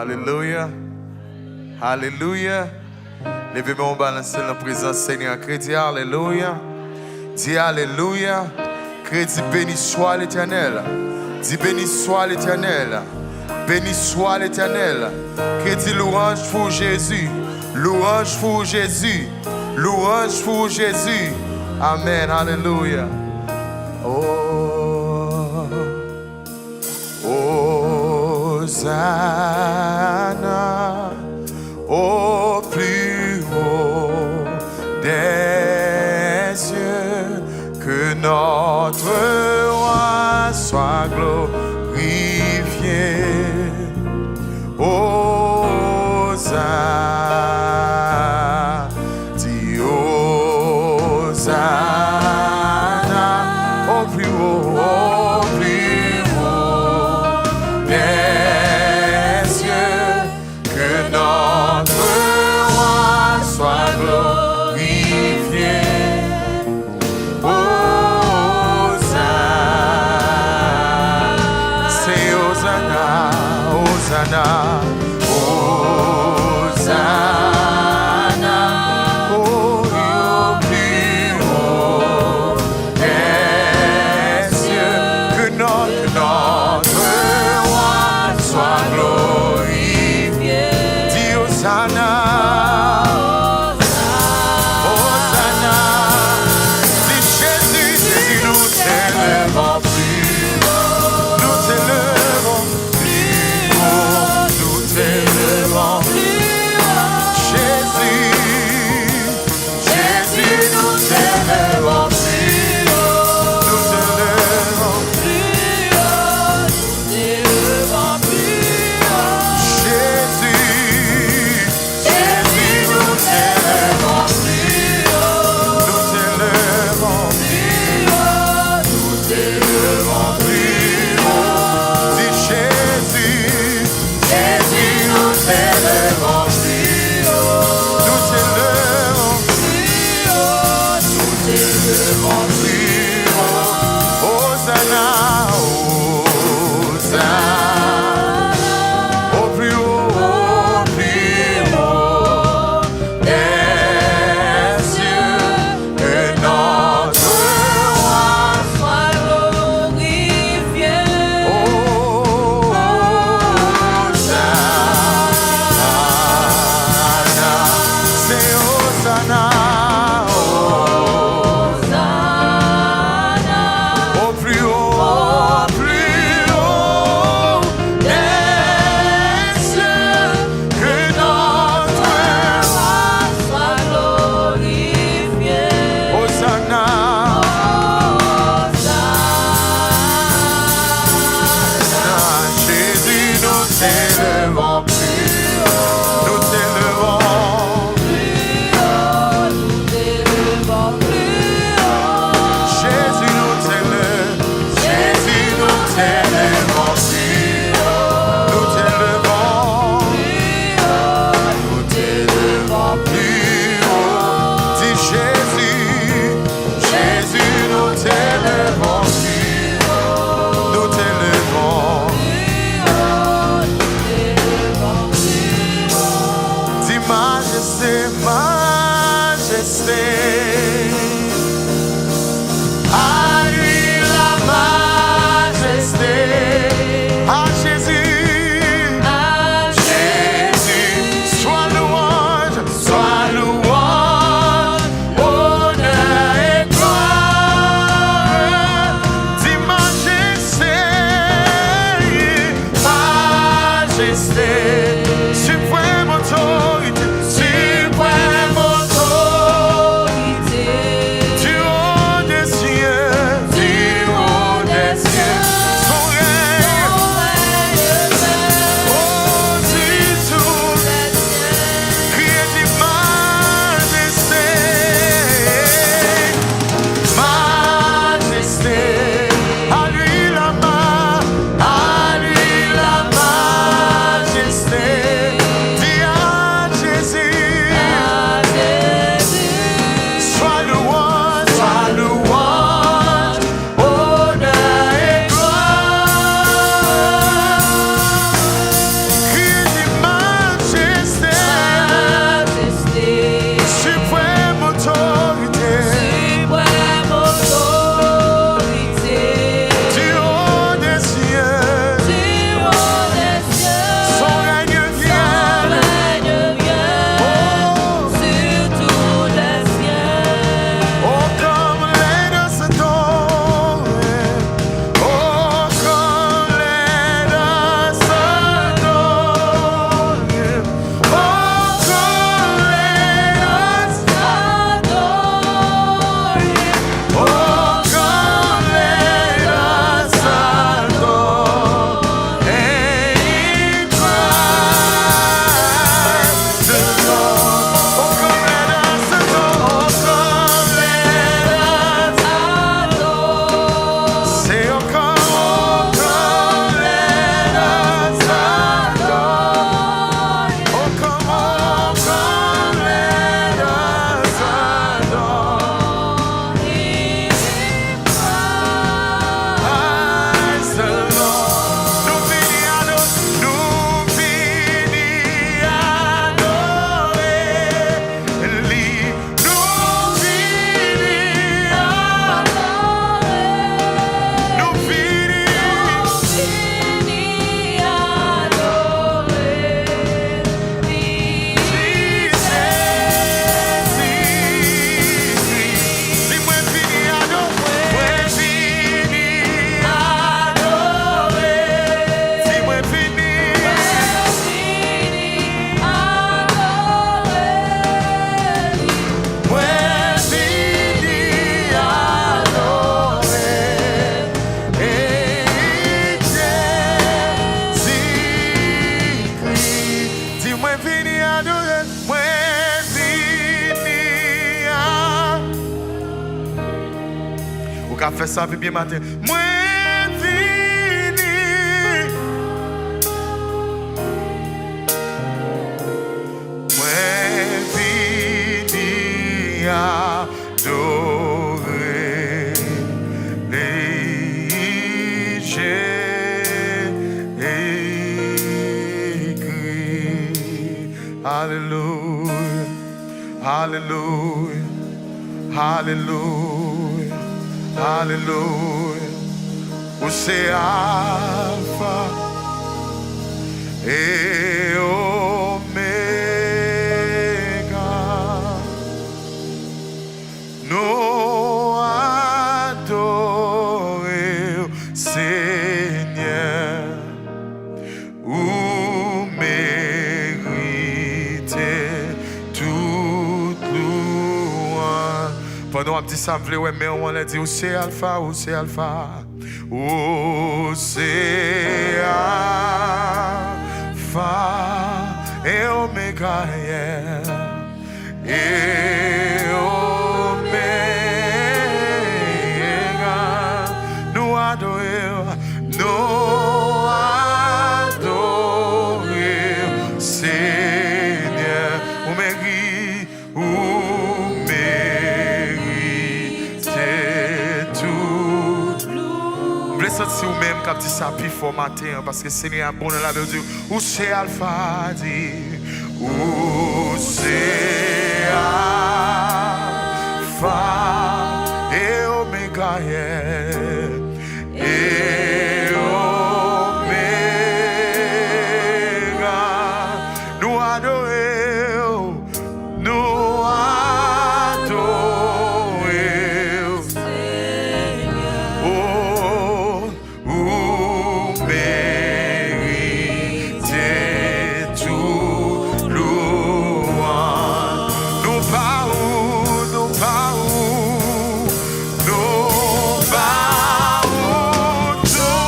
Alléluia. Alléluia. Levez-moi en balance dans la présence Seigneur. Crédit, alléluia. Dis alléluia. Crédit, béni soit l'Éternel. Dis béni soit l'Éternel. Béni soit l'Éternel. Crédit, louange pour Jésus. Louange pour Jésus. Louange pour Jésus. Amen. Alléluia. Oh. Hosanna au plus haut des cieux, que notre roi soit glorifié. Hosanna, dis Hosanna au plus haut. Hosanna, oh, au plus haut des cieux, que notre roi soit glorifié. Dis Hosanna, Hosanna, dis Jésus, Jésus, nous t'élevons plus haut, nous t'élevons. Hosanna, qu'a fait ça bien matin. Moi vini. Moi vini adorer les j'ai écrit. Hallelujah. Hallelujah. Hallelujah. Hallelujah. Vous c'est Alpha et Omega. Nous adorons Seigneur. Ou méritez toute louange. Pendant un petit sample, ouais, mais on a dit où c'est Alpha, où c'est Alpha, où c'est Alpha et Omega, yeah. Et Omega, nous adorons, nous adorons Seigneur. Ou méritez tout. Blessed si ou même quand tu s'appuies fort matin parce que Seigneur est bon dans la vie. Où c'est Alpha dit, où c'est Alpha et Omega, yeah. Et Omega, nous adorons, nous adorons. Oh, vous méritez tout louange. Nous parlons, nous parlons, nous parlons tout.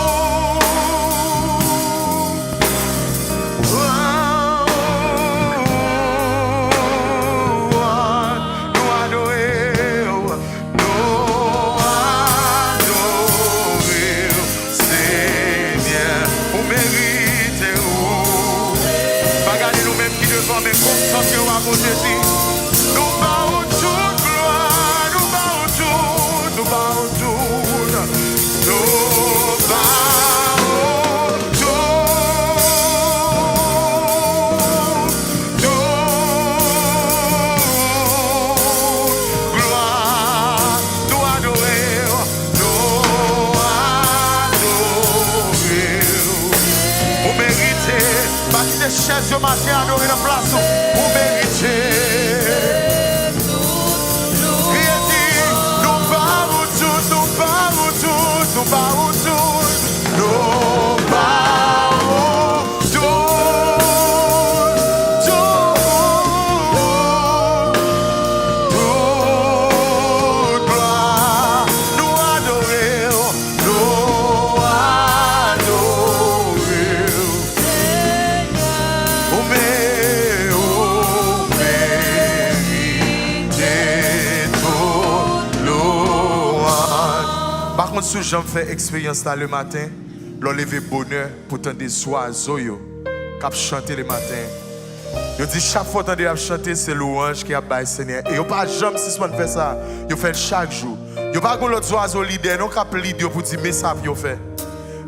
Nous adorons, Seigneur. Vous méritez, pas garder nous-mêmes qui devons, mais content que vous avez. Nous parlons toute gloire, nous parlons tout, nous parlons tout, nous parlons tout, gloire, nous adorons, vous méritez, bâtir des chaises au matin, adorer la place, vous méritez. Criez dit, nous parlons tout, nous parlons tout, nous parlons tout, nous parlons tout, toute gloire, nous adorons, nous adorons. Vous méritez toute louange. Par contre, si j'en fais expérience là le matin, l'enlever bonheur pour tendre des oiseaux qui chantent le matin. Je dis chaque fois que vous chanter, c'est louange qui a baillé Seigneur. Et vous pas jamais si vous fait ça, vous faites chaque jour. Vous pas comme l'autre oiseau leader, non cap leader pour dire mais ça vous fait.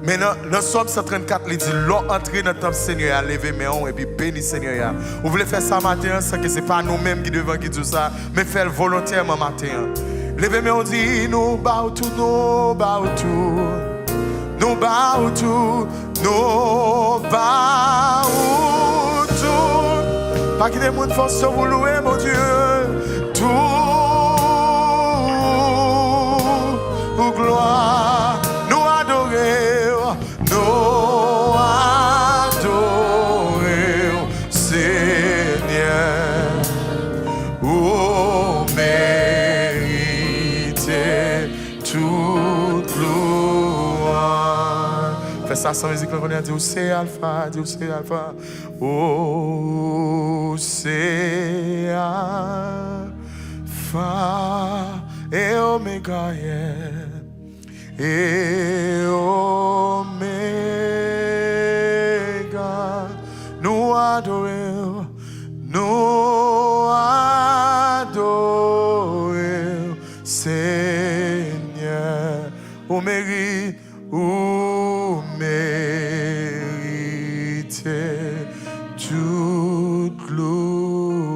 Mais dans Somme 134, il dit l'on entre dans le temple Seigneur, lever mes mains et puis bénir Seigneur. Vous voulez faire ça matin, sans que ce n'est pas nous-mêmes qui devons dire ça, mais faire volontairement matin. Levez mes mains, on dit nous baou tout, nous baou tout, nous baou tout, nous baou tout. Pas qu'il y ait de force pour vous louer, mon Dieu. Tout pour gloire, nous adorer, nous adorer, Seigneur. Oh, méritez toute louange. Fais ça sans musique, on a dit où c'est Alpha, dit où c'est Alpha. Oh, c'est Alpha et Omega, yeah. et Oméga. Nous adorons, nous adorons, Seigneur. Au mérite, au mérite toute louange.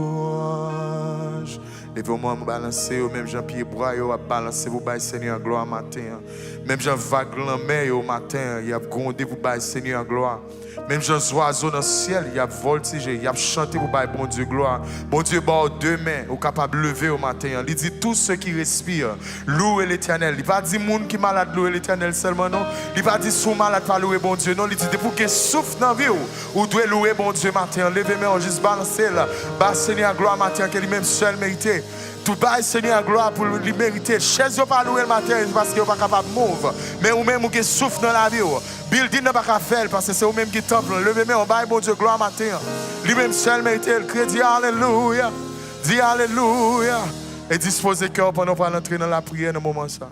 Levez-moi, me balancer, même Jean-Pierre Bois, vous balancer, vous baillez Seigneur gloire matin. Même Jean Vague Lamé au matin, il a grondé, vous baillez Seigneur gloire. Même Jean Oiseau dans le ciel, il a voltigé, il a chanté, vous baillez bon Dieu gloire. Bon Dieu, bah, deux mains, vous capable de lever au matin. Il dit tous ceux qui respirent, louez l'Éternel. Il va dire monde qui est malade, louez l'Éternel seulement, non. Il va dire sous malade, pas louer bon Dieu, non. Il dit pour qu'il souffle dans la vie, vous devez louer bon Dieu matin. Levez-moi, juste balancer là. Bah, Seigneur gloire matin, que lui-même seul mérité. Tout bas, Seigneur, gloire pour lui mériter. Chaise, vous pas louer le matin parce que vous pas capable de mouvoir. Mais vous-même, vous souffle dans la vie. Building n'a pas qu'à faire parce que c'est vous-même qui temple. Levez-moi, on baille, bon Dieu, gloire matin. Lui-même seul mérité. Le crédit, alléluia. Dis alléluia. Et disposez le cœur pendant qu'on va entrer dans la prière dans le moment ça.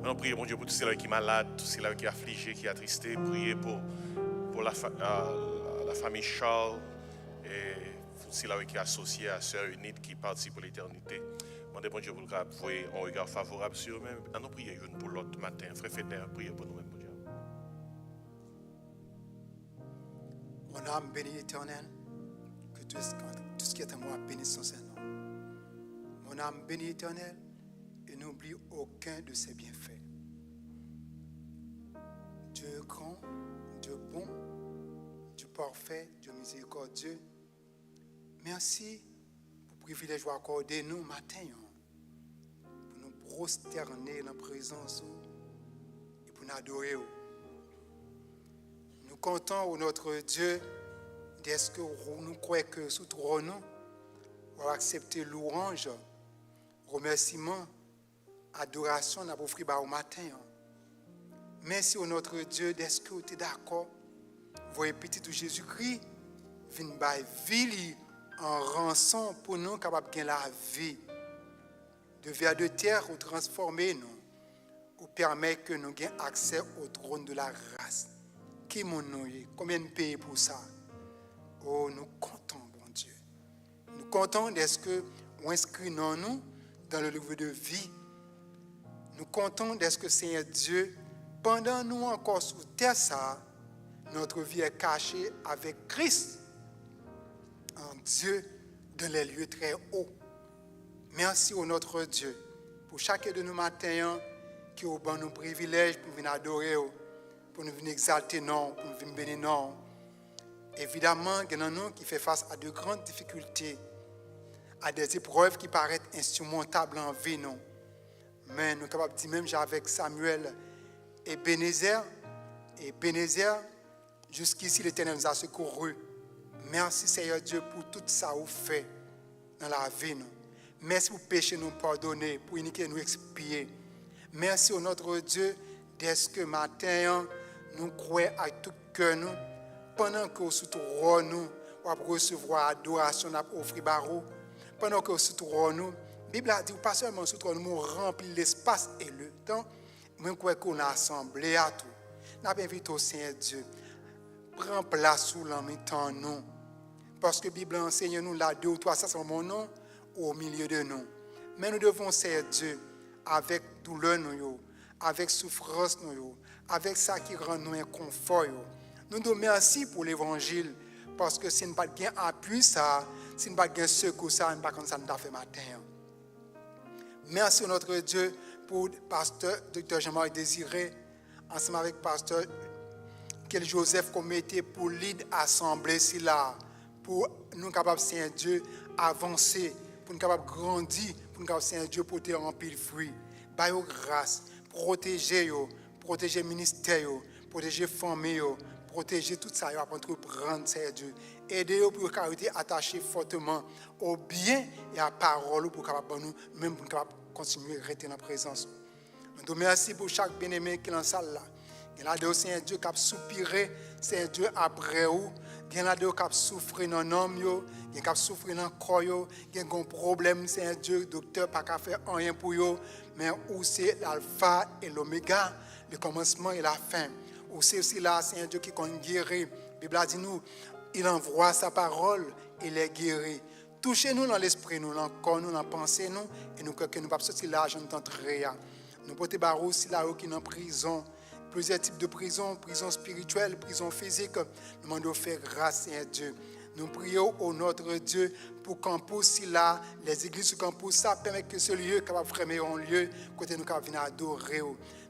Nous prions, mon Dieu, pour tous ceux qui sont malades, tous ceux qui sont affligés, qui sont attristés. Priez pour la famille Charles et tous ceux qui sont associés à Sœur Unite qui participent pour l'éternité. Demandez, mon Dieu, pour le voyer un regard favorable sur eux-mêmes. Nous prions pour l'autre matin. Frère Fédère, priez pour nous-mêmes, mon Dieu. Mon âme bénit l'Éternel, que tout ce qui est en moi bénisse son Saint-Nom. Mon âme bénit l'Éternel et n'oublie aucun de ses bienfaits. Dieu est grand, Dieu bon, Dieu parfait, Dieu miséricordieux. Merci pour le privilège accordé nous matin pour nous prosterner dans la présence et pour nous adorer. Nous comptons au notre Dieu d'est-ce que nous croyons que sous trône nous accepter louange, remerciement, adoration n'a pas offert au matin. Merci au notre Dieu d'est-ce que vous êtes d'accord. Voyez petit tout Jésus-Christ vient by vie en rançon pour nous capables de gagner la vie. De vers de terre ou transformer nous ou permettre que nous ayons accès au trône de la grâce. Qui mon nom est? Combien de pays pour ça? Oh, nous comptons, bon Dieu. Nous comptons d'est-ce que vous inscrivez nous dans le livre de vie. Nous comptons d'est-ce que Seigneur Dieu, pendant nous encore sous terre, ça, notre vie est cachée avec Christ en Dieu dans les lieux très hauts. Merci au notre Dieu pour chacun de nous matins qui ont bon nos privilèges pour venir adorer, pour nous venir exalter, non, pour nous venir bénir, non. Évidemment, il y en a nous qui fait face à de grandes difficultés, à des épreuves qui paraissent insurmontables en vie, non. Mais nous sommes capables de dire, même avec Samuel et Bénézer, jusqu'ici l'Éternel nous a secourus. Merci Seigneur Dieu pour tout ça vous fait dans la vie. Nous. Merci pour péché nous pardonner, pour iniquité nous expier. Merci au notre Dieu d'est-ce que matin nous croyons à tout cœur nous, pendant que nous soutenons nous, pour recevoir adoration, nous offrir barreau, pendant que nous soutenons nous. La Bible a dit, pas seulement soutenons nous, remplir l'espace et le temps, mais qu'on a assemblé à tout. Nous invitons au Seigneur Dieu, prends place sous l'en nous. Parce que la Bible enseigne nous là, 2 ou 3, ça c'est mon nom, au milieu de nous. Mais nous devons, Seigneur Dieu, avec douleur, nous, avec souffrance, nous, avec ça qui rend nous inconfort. Nous nous merci pour l'évangile, parce que si nous n'avons pas appui, ça, si nous n'avons pas secours, ça, nous n'avons pas ça nous a fait matin. Merci notre Dieu pour le pasteur Dr. Jean-Marie Désiré, ensemble avec le pasteur Quel Joseph qu'on mettait pour l'île assemblée si là, pour nous capables, Seigneur Dieu, avancer, pour nous capables grandir, pour nous capables, Seigneur Dieu, pour te remplir le fruit. Baille grâce, protéger le ministère, protéger la famille, protéger tout ça, pour entreprendre, Seigneur Dieu. Aider pour carité attacher fortement au bien et à la parole pour capable nous, même pour capable continuer à rester dans la présence. Nous merci pour chaque bien-aimé qui est dans la salle là. Il y a des Seigneur Dieu qui a soupiré, Seigneur Dieu après vous. Il y a des qui a souffert dans l'homme, qui a souffert dans le corps, qui a un problème, Seigneur Dieu, docteur, pas qu'à faire rien pour eux, mais où c'est l'alpha et l'oméga, le commencement et la fin. Où c'est aussi là, Seigneur Dieu, qui compte guérir. La Bible a dit nous, il envoie sa parole et les guérit. Touchez-nous dans l'esprit, nous, dans le corps, nous, dans la pensée, nous, et nous, que nous ne pouvons pas sortir là, je ne t'entrerai. Nous pouvons barrer aussi là, qui est en prison. Plusieurs types de prison, prison spirituelle, prison physique. Nous demandons de faire grâce, Seigneur Dieu. Nous prions au notre Dieu pour campus, si là, les églises sur campus, ça permet que ce lieu capable de fermer un lieu, côté nous capable venir adorer.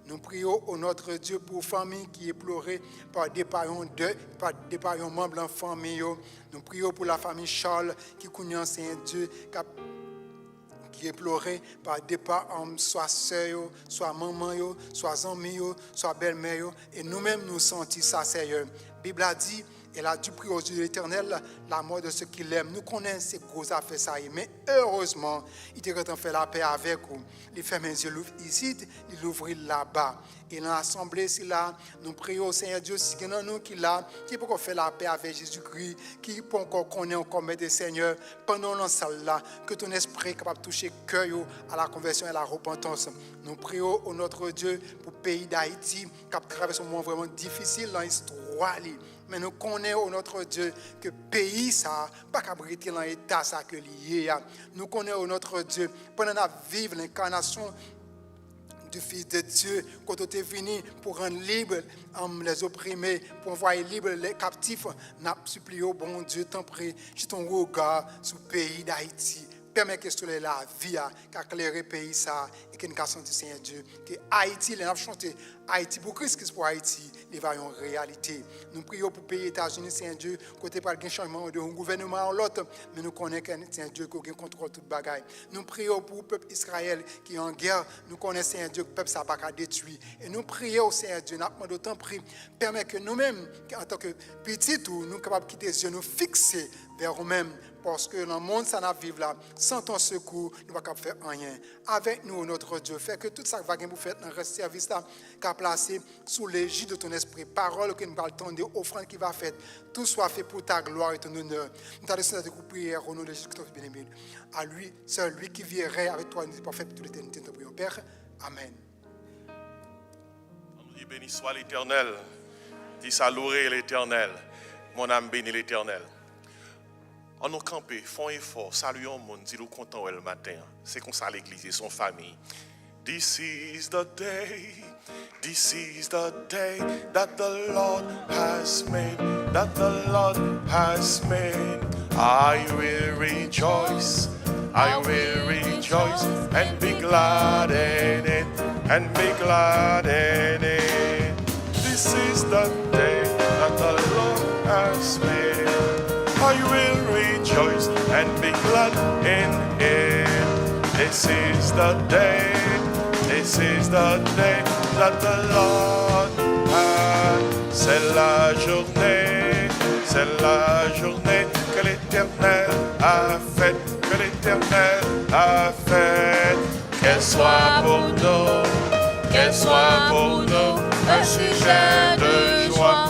Nous prions au notre Dieu pour famille qui est pleurée par des parents membres de la famille. Nous prions pour la famille Charles qui connaît Seigneur Dieu, qui est pleuré par départ, soit sœur, soit maman, soit ami, soit belle-mère. Et nous-mêmes, nous sentons ça, Seigneur. La Bible a dit, elle a dû prier aux yeux de l'Éternel la mort de ceux qui l'aiment. Nous connaissons ces grosses affaires, ça. Mais heureusement, il était content de faire la paix avec vous. Il ferme les yeux ici, il ouvre là-bas. Et dans l'assemblée, c'est là, nous prions au Seigneur Dieu, si il y a nous qui là, qui peut faire la paix avec Jésus-Christ, qui peut encore connaître encore Maître Seigneur, pendant la salle là, que ton esprit est capable de toucher le cœur à la conversion et à la repentance. Nous prions au notre Dieu pour le pays d'Haïti, qui a traversé un moment vraiment difficile dans l'histoire. Mais nous connaissons notre Dieu que le pays, ça, pas qu'à briller dans l'état ça que lié. Nous connaissons notre Dieu, pendant la vivre l'incarnation du Fils de Dieu, quand tu es venu pour rendre libre les opprimés, pour envoyer libre les captifs, nous supplions, bon Dieu, t'en prie, je ton regard sur le pays d'Haïti. Permets que ce soit la vie, qu'à éclairer le pays, ça, et que nous avons senti, Seigneur Dieu, que Haïti, nous avons chanté Haïti, pour Christ, pour Haïti, il va y avoir une réalité. Nous prions pour le pays États-Unis, Seigneur Dieu, côté par le changement de un gouvernement ou l'autre, mais nous connaissons que Seigneur Dieu qui contrôle toute bagaille. Nous prions pour le peuple Israël qui est en guerre, nous connaissons Seigneur Dieu que le peuple ça pas qu'à détruire. Et nous prions, Seigneur Dieu, nous demandons d'autant prix, permet que nous-mêmes, en tant que petits, nous sommes capables de quitter les yeux, nous fixer vers nous-mêmes. Parce que dans le monde, ça n'a vivre là, sans ton secours, nous ne pouvons pas faire rien. Avec nous, notre Dieu, fait que tout ça va vous faire dans le service là, qu'a placé sous l'égide de ton esprit, parole que nous allons attendre, offrande qui va faire, tout soit fait pour ta gloire et ton honneur. Nous t'allons de prière au nom de Jésus-Christ bien-aimé. À lui, seul lui qui vivrait avec toi, nous parfait pour toute l'éternité. Nous prions, Père. Amen. On dit béni soit l'Éternel. Dis saluer l'Éternel. Mon âme bénit l'Éternel. On nous camper, font effort, saluons le monde, dis-nous content le matin. C'est comme ça l'église et son famille. This is the day that the Lord has made, I will rejoice and be glad in it, This is the day that the Lord has made. I will rejoice and be glad in it. This is the day that the Lord has. C'est la journée que l'Éternel a faite, Qu'elle soit pour nous, un sujet de joie,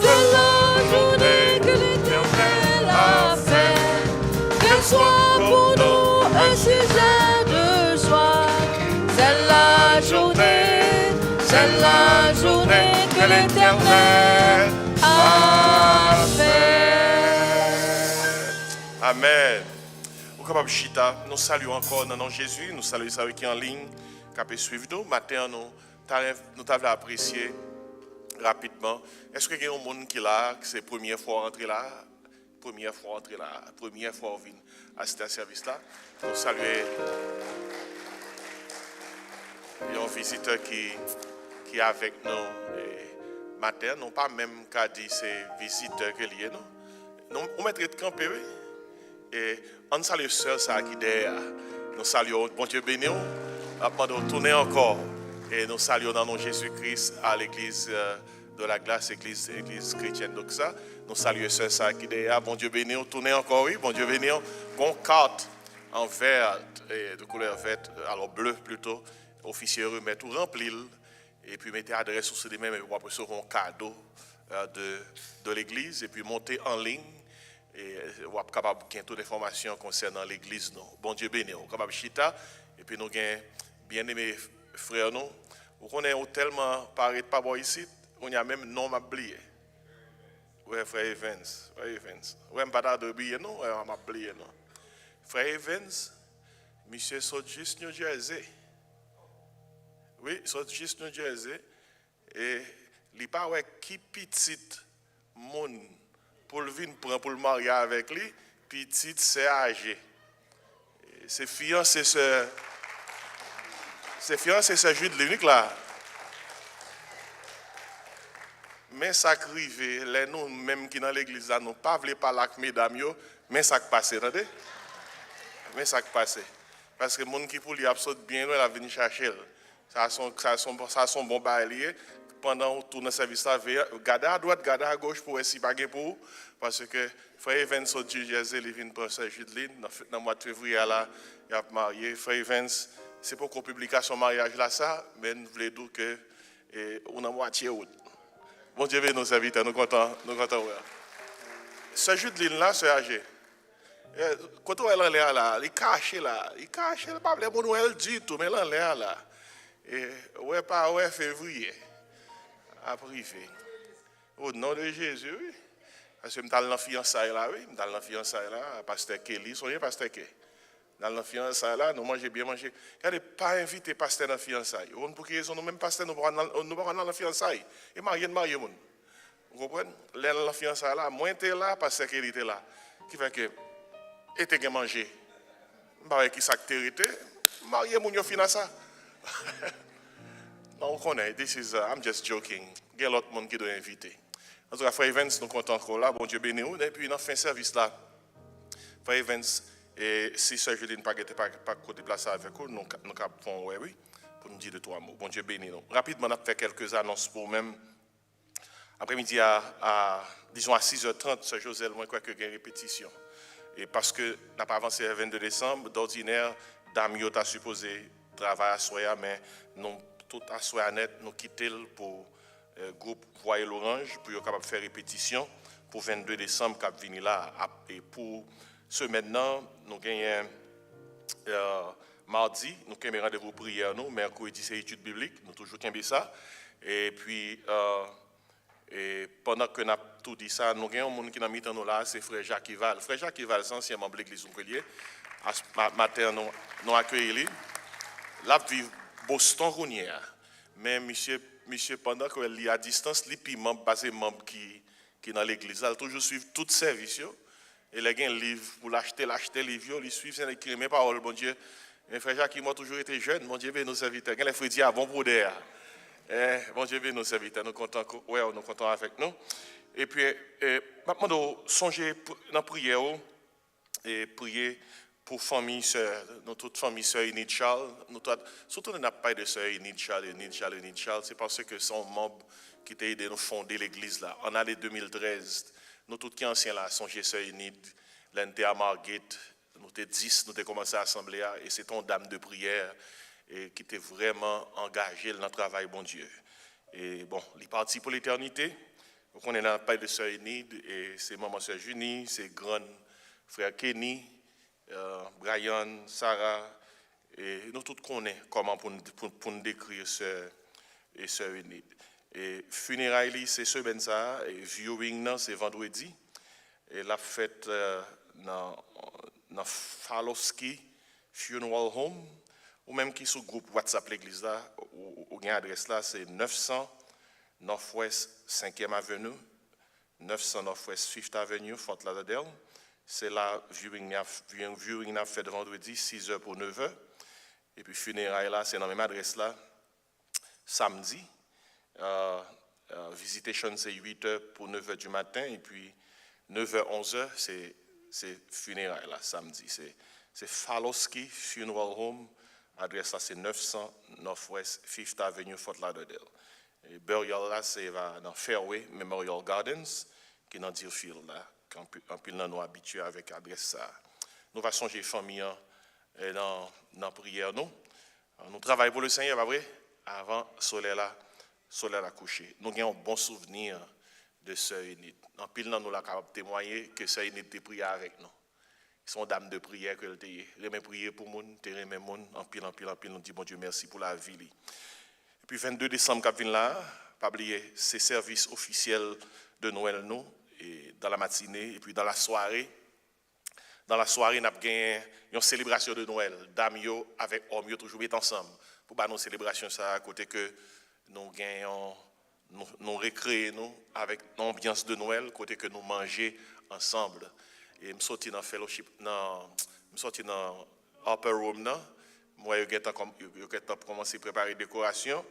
C'est la journée que l'Éternel a faite, qu'elle soit pour nous un sujet de joie. C'est la journée que l'Éternel a faite. Amen. Au capable Chita, nous saluons encore dans nom de Jésus, nous saluons ceux qui sont en ligne, qui peuvent suivre nous. Matin, nous t'avons apprécié rapidement. Est-ce qu'il y a un monde qui est là, qui c'est la première fois rentrer là, première fois venir assister à ce service-là? Nous saluons. Il y a un visiteur qui est avec nous matin, non pas même qu'à dire c'est visiteur que lié, non. On mettrait de camper, oui. Et on salue sœur ça qui est derrière. Nous saluons, bon Dieu béni, après de tourner encore. Et nous saluons dans nom Jésus-Christ à l'église de la glace, église chrétienne. Donc ça, nous saluons sœur ça qui est derrière. Bon Dieu béni, tournez encore, oui. Bon Dieu béni, bon carte en vert, et de couleur verte, alors bleu plutôt. Officier remet tout rempli. Et puis mettez adresse sur ces mêmes et vous après un cadeau de l'église et puis monter en ligne. Et vous êtes capable de gagner toute l'information concernant l'église. Bon Dieu béni. Vous êtes capable de chita. Et puis nous avons bien aimé frères nous. Vous connaissez tellement paraît pas bon ici. On y a même non oublié. Ouais, frère Evans. Frère Evans. Ouais, je ne pas oublier non. Ouais, on m'a oublié non. Frère Evans, monsieur sort juste New Jersey. Oui, sort juste New Jersey. Et il n'y a pas qui petit monde pour le venir pour le marier avec lui, petit c'est âgé. C'est fiancé ce jus de l'unique là. Mais ça crive, les nous même qui dans l'église là, nous pas voulons parler avec mesdames yo, mais ça qui passe, attendez? Mais ça qui passe. Parce que les gens qui pour lui absorbe bien, elle a venir chercher. Ça sont bon bail. Pendant tout le service là, garder à droite, garder à gauche pour essayer de pour vous. Parce que Frère Evans au Jersey, il vient pour sa Judeline. Dans le mois de février, là, il a marié. Frère Evans, c'est pour qu'on publication mariage là, ça, mais nous voulons dire que on a moitié haute. Bon Dieu, nos serviteurs, nous comptons. Ce Judeline là, c'est âgé. Quand on est là, il cache là, pas le bon elle dit tout, mais là. Et ouais, pas ouais, février. À privé. Au nom de Jésus, oui. Parce que je suis dans la fiançailles là, oui. Dans la fiançailles là, pasteur Kelly, soyez pasteur Kelly. Dans la fiançailles là, nous mangeons bien manger. Regardez, pas inviter pasteur dans la fiançailles. On pour qu'ils sont nous-mêmes pasteur, nous ne pas dans la fiançaille. Et marié, vous comprenez? La fiançailles là, moi j'étais là, pasteur Kelly était là. Qui fait que, était que manger. Bah, qui s'activité, marié, mon yo fin ça. Non, on connaît. I'm just joking. Il y a l'autre monde qui doit inviter. En tout cas, Frère Evans, nous comptons encore là. Bon Dieu béni nous. Et puis, dans fin service là, Frère Evans, et si Sœur Julie ne pas déplacer avec vous, nous avons oui, pour nous dire de trois mots. Bon Dieu béni nous. Rapidement, on a fait quelques annonces pour même. Après-midi, disons à 6h30, Sœur Joselle, moi, quoi que il y a une répétition. Et parce que n'a pas avancé le 22 décembre, d'ordinaire, Damio t'a supposé travailler à Soya, mais nous tout à Soya net, nous quitter pour le groupe Voyer l'Orange pour être capable de faire répétition pour 22 décembre qui venir là. Et pour ce maintenant, nous gagnons mardi, nous avons rendez-vous prière, nous, mercredi c'est étude biblique, nous toujours qu'un ça. Et puis, et pendant que nous avons tout dit ça, nous avons un monde qui nous mis dans là, c'est Frère Jacques Ival. Frère Jacques Ival, c'est ancien membre de l'église Montpellier. Matin, nous accueillons. Là, vivre Boston Rounière. Mais monsieur, pendant qu'il est à distance, il est basé membre qui dans l'église. Il toujours suivre tout service. Et il a un livre pour l'acheter livre, il suit écrire mes paroles, bon Dieu. Mes frères Jacques, moi toujours été jeune, bon Dieu, nos serviteurs. Quand les frères disent, bon pour d'air. Bon Dieu, nos serviteurs, nous comptons avec nous. Et puis, maintenant, songez dans la prière et prier pour famille, sœur, toute famille, sœur Enid Charles. Surtout, on n'a pas de sœur Enid Charles, c'est parce que son membre qui t'a aidé à nous fonder l'église là. En année 2013, nous tous qui anciens là, songez sœur Enid, l'ente à Margate, nous étions 10, nous avons commencé à assembler et c'est ton dame de prière et qui était vraiment engagé dans le travail, bon Dieu. Et bon, il est parti pour l'éternité. On est dans le pays de sœur Enid et c'est maman sœur Junie, c'est grand frère Kenny, Brian, Sarah, et nous tous connaissons comment pour nous décrire sœur Enid. Et funérailles, c'est semaine ça, et viewing, c'est vendredi. Et la fête dans Falowski Funeral Home, ou même qui sur le groupe WhatsApp l'église là, ou une adresse là, c'est 900 Northwest 5e Avenue, 900 Northwest 5th Avenue, Fort Lauderdale. C'est là, viewing a fait de vendredi, 6h pour 9h. Et puis funérailles là, c'est dans la même adresse là, samedi. Visitation, c'est 8h pour 9h du matin. Et puis 9h, 11h, c'est funérailles là, samedi. C'est Falowski Funeral Home. Adresse là, c'est 900 Northwest 5th Avenue, Fort Lauderdale. Et burial là, c'est dans Fairway Memorial Gardens, qui est dans Deerfield là. En plus, nous habitués avec l'adresse ça. Nous allons songer famille dans la prière. Nous travaillons pour le Seigneur, pas vrai? Avant le soleil là coucher. Nous avons un bon souvenir de Sœur Enid. En pile, nous avons capable de témoigner que Sœur Enid était priée avec nous. Ils sont dames de prière que elle était. Remet prier pour nous, remet monde, en pile, nous dit bon Dieu merci pour la vie. Et puis 22 décembre, quand vient là, pas oublier, c'est service officiel de Noël, nous, et dans la matinée, et puis dans la soirée. Dans la soirée, nous avons gagné une célébration de Noël. Dames avec hommes, ils toujours être ensemble. Pour nos célébrations, ça, à côté que nous gagnons, nous récréons avec l'ambiance de Noël, côté que nous mangeons ensemble. Et je suis dans le fellowship, je suis dans upper room, moi, je vais commencer à préparer la décoration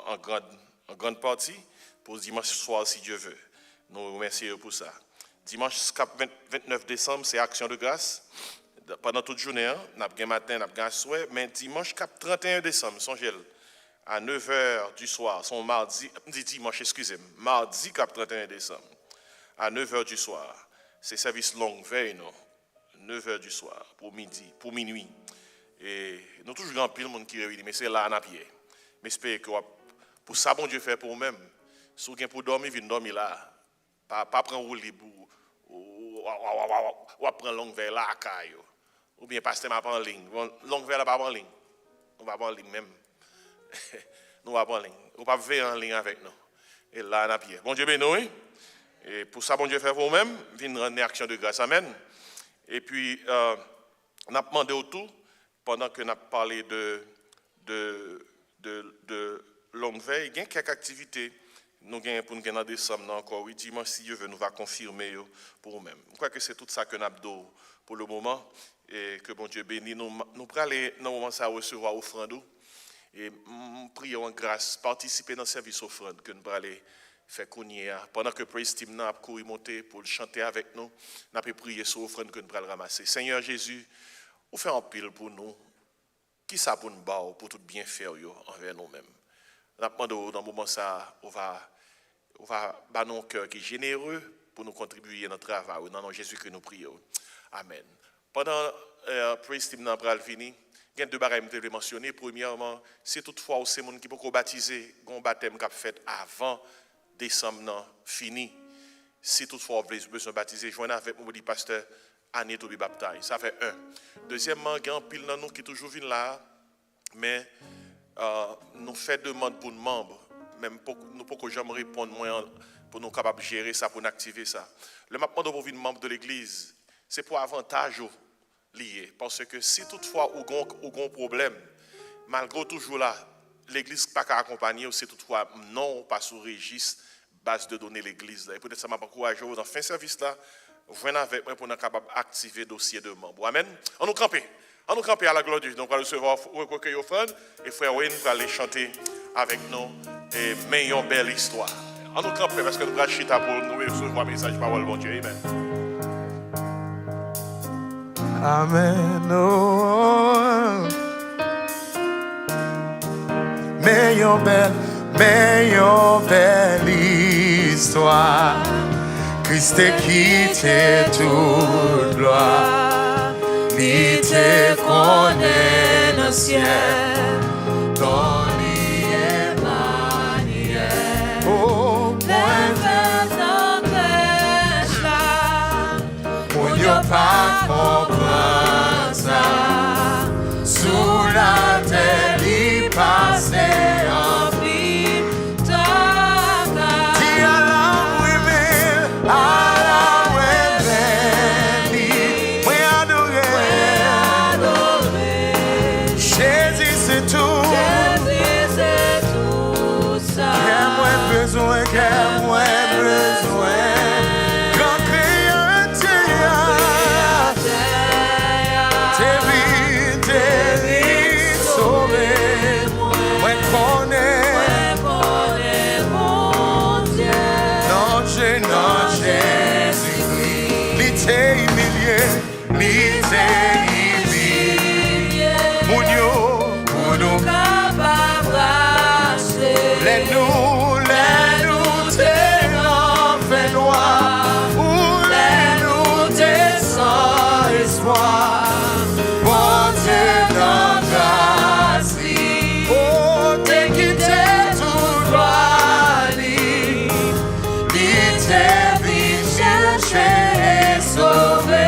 en grande partie pour dimanche soir, si Dieu veut. Nous remercions pour ça. Dimanche 29 décembre, c'est Action de grâce. Pendant toute journée, nous avons un matin, nous avons un soir, mais dimanche 31 décembre, songez à 9h du soir, son mardi, dimanche, excusez-moi, mardi 31 décembre, à 9h du soir. C'est service longue veille, non? 9h du soir, pour minuit. Et nous avons toujours grand pile de monde qui réunit, mais c'est là à pied. Mais j'espère que pour ça, bon Dieu fait pour vous-même. Si vous avez pour dormir, venez dormir là. Pas prendre un lit ou prendre longue veille là à Caillou. Ou bien passer ma en ligne. Longue veille là, pas en ligne. On va pas en ligne même. Nous va pas en ligne. On va veiller en ligne avec nous. Et là, à pied. Bon Dieu béni, oui. Et pour ça, bon Dieu fait pour vous-même, venez rendre action de grâce. Amen. Et puis, on a demandé autour, pendant que nous avons parlé de longue veille, il y a quelques activités nous avons pour nous gagner en décembre encore. Oui, dimanche, si Dieu veut, nous va confirmer pour nous-mêmes. Je crois que c'est tout ça que nous avons pour le moment. Et que bon Dieu bénisse. Nous allons aller dans le moment ça recevoir offrande. Et prions en grâce, participer dans le service offrande que nous allons aller faire connaître. Pendant que Praise Team a couru monter pour le chanter avec nous, nous allons prier sur l'offrande que nous allons ramasser. Seigneur Jésus, vous faites un pile pour nous. Qui ça pour nous battre, pour tout bien faire envers nous-mêmes. Nous demandons dans le moment ça, on va battre nos cœurs qui est généreux pour nous contribuer à notre travail. Dans le nom de Jésus que nous prions. Amen. Pendant Praise Team n'a pas fini, il y a deux bagages que je vais mentionner. Premièrement, si toutefois c'est monde qui peut baptiser, un baptême qui a fait avant décembre fini. Si toutefois vous avez besoin de baptiser, joignez avec mon pasteur Annie to be baptized. Ça fait un. Deuxièmement, il y a un pile dans nous qui toujours vient là, mais nous fait demande pour nos membres, même pour nous pour que jamais répondre pour nous capables de gérer ça, pour nous activer ça. Le mapement de venir membre de l'église, c'est pour avantage lié, parce que si toutefois vous avez un problème, malgré toujours là, l'église pas qu'à accompagner, c'est toutefois non pas sous registre base de données l'église là. Et peut-être ça m'a encouragé dans fin service là, venez avec moi pour nous capable activer le dossier de membres. Amen. On nous camper. On nous camper à la gloire de Dieu. Donc, on va recevoir recueillir offrande et frère Wayne va aller chanter avec nous et meilleure belle histoire. On nous camper parce que nous allons chita pour nous recevoir un message parole bon Dieu. Amen. Amen. Oh. Meilleure belle histoire. Christ est quitté toute gloire. Il te connaît dans le ciel, ton Emmanuel. Oh, point pour ne pas comprendre ça. Sous la terre, il passait en vie. Dis à la rebelle, oui, adoré. Jésus, c'est tout. Qu'est-ce besoin, quand t'es vite sauvé. Moi, connais mon Dieu. Non, Jésus-Christ. Il t'est humilié. Mon Dieu, pour nous capables. Laisse-nous t'es fait noir. Ou laisse-nous t'es sans espoir. Bon Dieu dans grâce. Oh, t'es quitté tout droit. Li sauvé.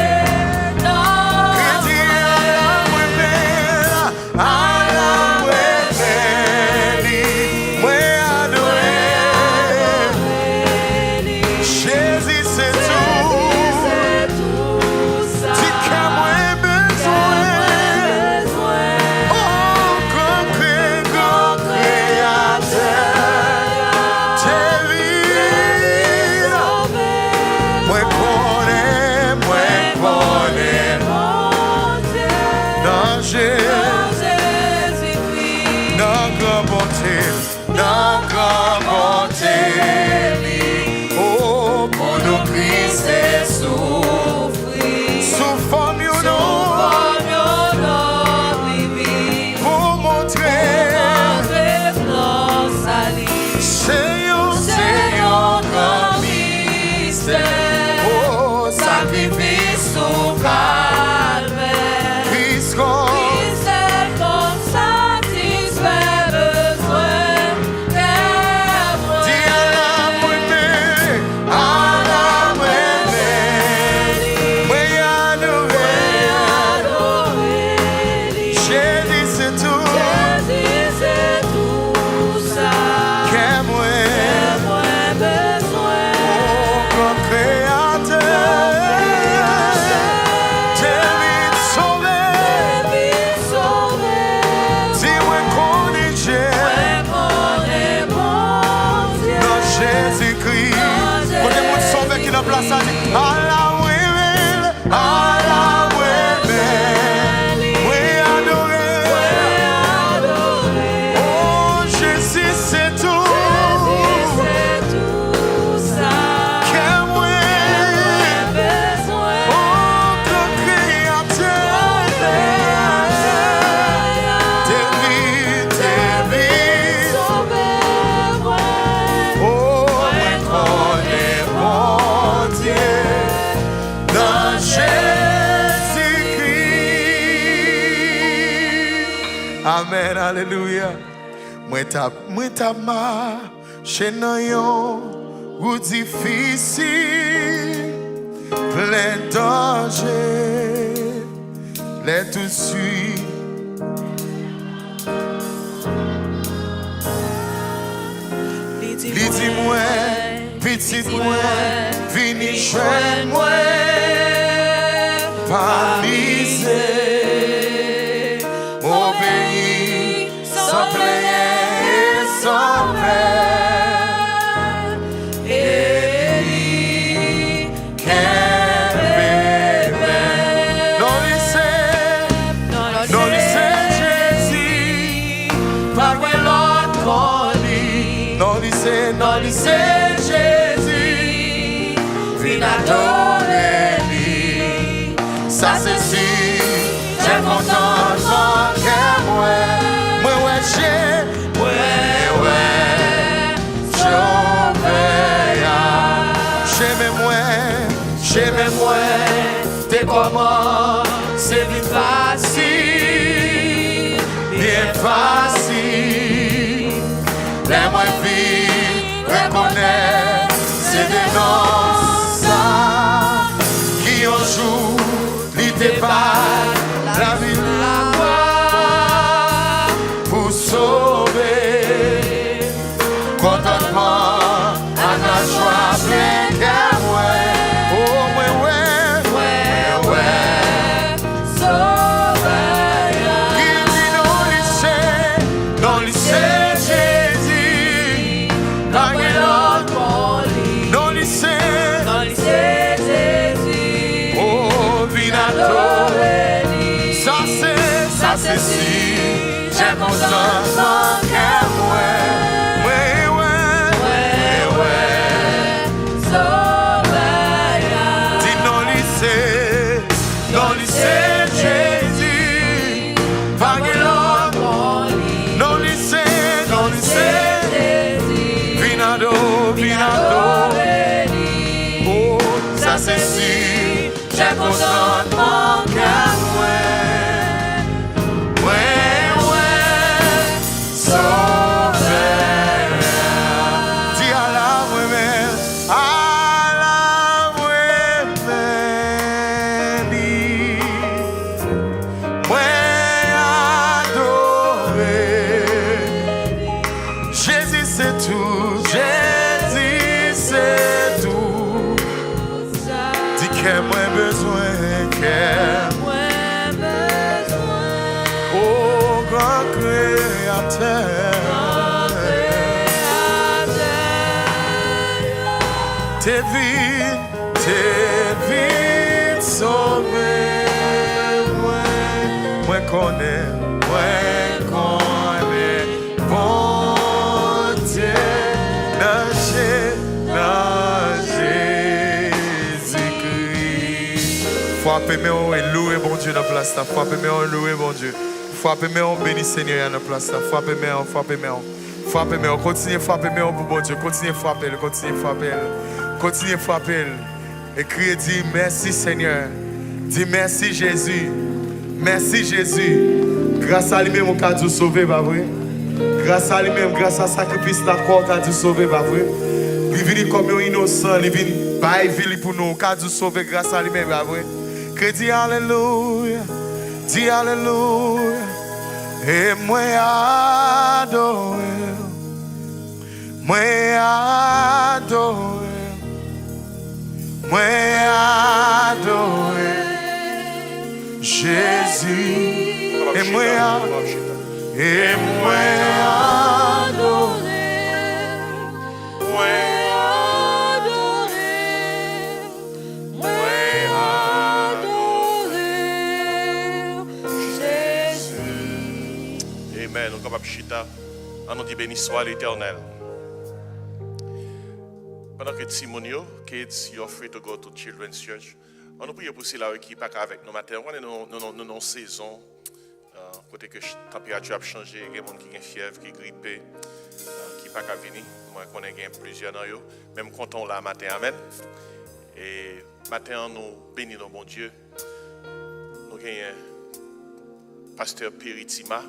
Amen, alléluia. Moi t'a marché dans yon route difficile, plein de danger, les tout suit. Li di moi, petit moi, vini joindre moi, pas misé, obéi, sans plaire, sans faire. Et qu'un bébé, non lycée Jésus, pas loin l'autre colis. Non lycée Jésus, vin adorer lui. Ça c'est si, j'ai content mon cœur, moi j'aime moi, t'es comment, c'est bien facile, les moins filles reconnaissent, c'est des noms ça, qui un jour, l'idée pas, la vie là-bas, pour sauver, contentement, à la joie pleine qu'à moi. C'est si j'ai content mon cœur, sauveillard. Dis non lycée Jésus, pas que l'autre. Non lycée Jésus, vinado. Oh, ça c'est si j'ai content mon cœur, que moi besoin, que oh grand créateur, t'es vite sauvé, moi connais, bon Dieu, dans Jésus-Christ. Frappez moi et louez bon Dieu dans la place là. Frappez moi et louez bon Dieu. Frappez moi, béni Seigneur dans la place là. Frappez moi, frappez moi. Frappez moi, continuez à frapper moi pour bon Dieu. Continuez à frapper, continuez à frapper. Continuez à frapper. Et criez, dis merci Seigneur. Dis merci Jésus. Merci Jésus. Grâce à lui-même, on a dû sauver, pas vrai? Grâce à lui-même, grâce à sacrifice la croix, on a dû sauver, pas vrai? Il vient comme un innocent, il vient bailler pour nous, on a dû sauver grâce à lui-même, pas vrai? Que dis Alléluia, dis Alléluia. Et moi adore, moi adore, moi adore Jésus. Et moi adore, Amen. Nous sommes capables de chita. On nous dit béni soit l'Éternel. Pendant que Timonio, kids, you're free to go to Children's Church. On nous prie pour cela qui pas avec nous matin. On est dans saison côté que la température a changé, il y a des gens qui ont fièvre, qui grippé, qui pas venir. Moi je connais plusieurs dans eux. Même quand on l'a matin, amen. Et matin nous bénissons bon Dieu. Nous avons pasteur Perry Tima.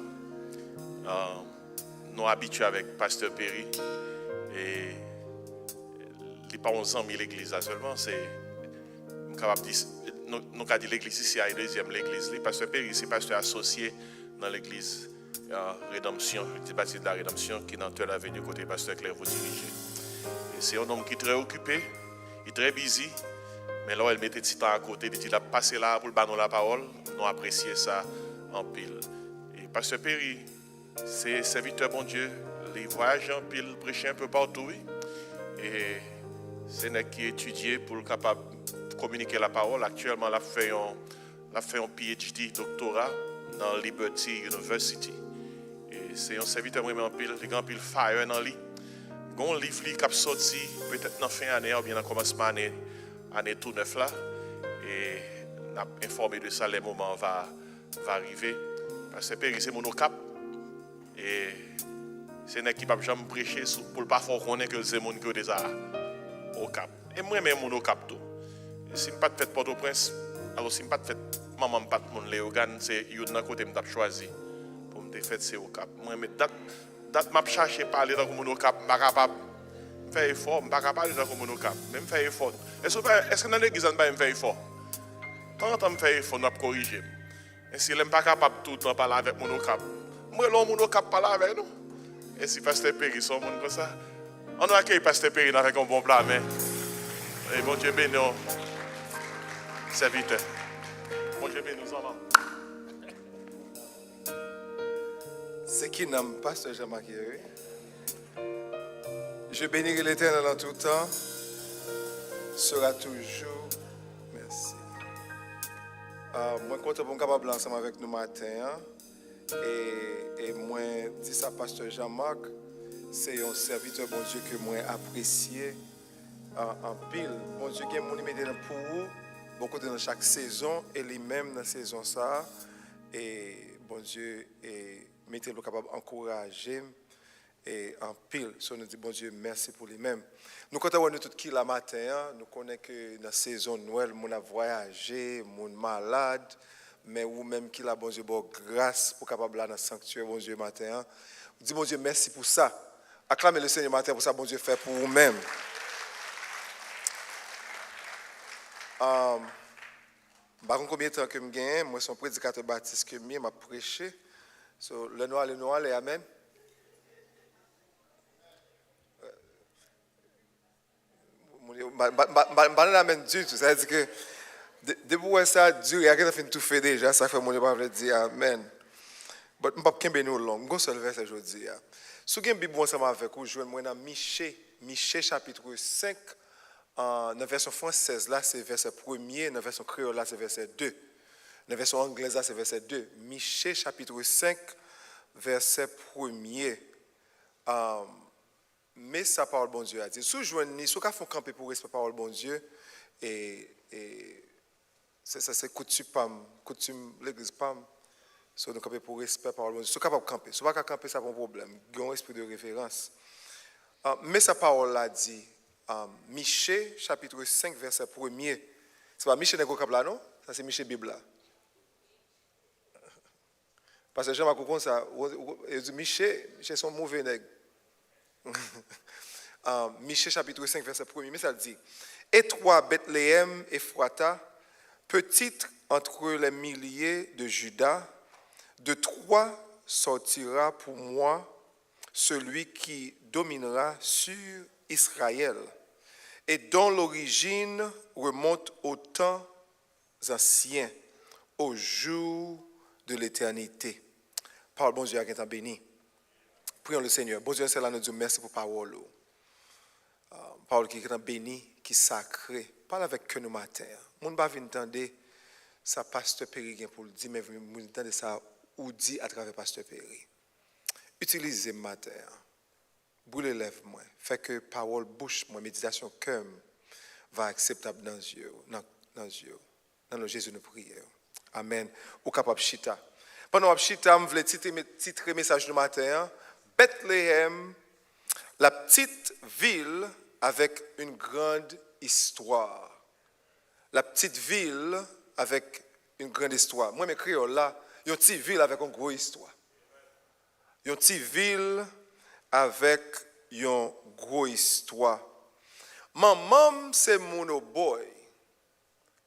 Nous habitués avec pasteur Perry et il pas 11 ans mais l'église là seulement c'est capable dire nous avons dit l'église ici à la deuxième l'église pasteur Perry c'est pasteur associé dans l'église Rédemption le bâtiment de la Rédemption qui est dans Telle Avenue côté pasteur Claire vous dirigez et c'est un homme qui est très occupé il est très busy mais là elle mettait petit temps à côté il a passé là pour nous la parole nous apprécier ça en pile et pasteur Perry c'est serviteur bon Dieu, les voyages en pile, prêcher un peu partout. Oui. Et c'est un qui étudié pour capable communiquer la parole. Actuellement, il a fait un PhD doctorat dans Liberty University. Et c'est un serviteur vraiment en pile, il a un pile fire dans lui. Il y a un livre qui a sorti peut-être dans fin d'année ou bien dans commencement année tout neuf là. Et on a informé de ça, les moments va arriver. Parce que c'est mon cap. Et c'est une équipe qui jamais prêché pour ne pas faire connaître que c'est mon qui est déjà au cap. Et moi-même, mon au cap tout. Si je ne fais pas Port-au-Prince, alors si je ne fais pas maman pas mon Léogane, c'est un côté que je choisi pour me faire c'est au cap. Moi-même, date m'a cherché parler dans mon au cap, je ne suis pas capable de faire effort, je ne suis pas capable de parler dans mon au cap, même faire effort. Est-ce que dans l'église, on ne peut pas faire effort? Tant que je fais effort, on peut corriger. Et si je ne suis pas capable tout le temps de parler avec mon au cap, moi, l'homme ne peut pas parler avec nous. Et si Pasteur Perry sont comme ça, on accueille Pasteur Perry avec un bon plat, mais et bon Dieu bénit nos serviteurs. Bon Dieu bénit nos enfants. C'est qui n'aime pas Pasteur Jean-Marc? Je bénirai l'Éternel en tout temps, sera toujours. Merci. Moi, content pour être capable ensemble avec nous matin. Et moi, dis ça, Pasteur Jean-Marc, c'est un serviteur, bon Dieu, que moi apprécié en pile. Bon Dieu, qui m'a mis pour vous, beaucoup dans chaque saison, et lui-même dans la saison ça. Et bon Dieu, mettez-le capable d'encourager et en pile. So, nous dit bon Dieu, merci pour lui-même. Nous comptons nous tout qui la matin, nous connaissons que dans la saison Noël, nous avons voyagé, nous sommes malades. Mais vous-même qui la bon Dieu, bon grâce pour capable dans le sanctuaire, bon Dieu, matin. Dis bon Dieu, merci pour ça. Acclamez le Seigneur matin pour ça, bon Dieu, fait pour vous-même. Par contre, combien de temps que je gagne, moi, je suis un prédicateur baptiste que je m'a prêché. So, le noir, et amen. Je ne amen du tout. Ça veut dire que Depuis ça dure, il y a quelqu'un qui tout fait déjà, ça fait mon Dieu pas dire amen. Mais je ne peux pas bien long, je seul verset aujourd'hui. Si vous avez une Bible ensemble avec vous, je vais moi dans Michée chapitre 5, dans la version française là, c'est verset 1er, dans la version créole là, c'est verset 2. Dans la version anglaise là, c'est verset 2. Michée chapitre 5, verset 1er. Mais sa parole bon Dieu a dit. Si vous font camper pour respecter la parole bon Dieu, et c'est coutume l'église PAM. So, nous camper pour respect par le Dieu. Si capable de camper, si vous ne pouvez pas camper, ça pas un problème. Il y a un esprit de référence. Mais sa parole l'a dit, Michée, chapitre 5, verset 1er. C'est pas Michée n'est pas là, non? Ça c'est Michée Bible là. Parce que Jean-Marc Ocon, ça, il dit Michée sont mauvais nègres. Michée, chapitre 5, verset 1er. Mais ça dit, et toi, Bethléem, Ephrata, petite entre les milliers de Juda, de toi sortira pour moi celui qui dominera sur Israël et dont l'origine remonte aux temps anciens, au jour de l'éternité. Parole bon Dieu, qui est béni. Prions le Seigneur. Bon Dieu, c'est là, nous disons merci pour parole. Parole qui est béni, qui est sacré. Parle avec que nous matin. Mon va venir entendre ça pasteur Péry pour le dire, mais vous entendez ça ou dit à travers pasteur Péry. Utilisez matin. Boule lèvres moi, fait que parole bouche moi, méditation cœur va acceptable dans Dieu, dans le Jésus nous prions. Amen. Ou capable chita. Pendant que chita, je voulais titrer message du matin. Bethléem, la petite ville avec une grande histoire. La petite ville avec une grande histoire. Moi, mes créoles là, il y a une petite ville avec une grosse histoire. Il y a une petite ville avec une grosse histoire. Maman, c'est mon boy.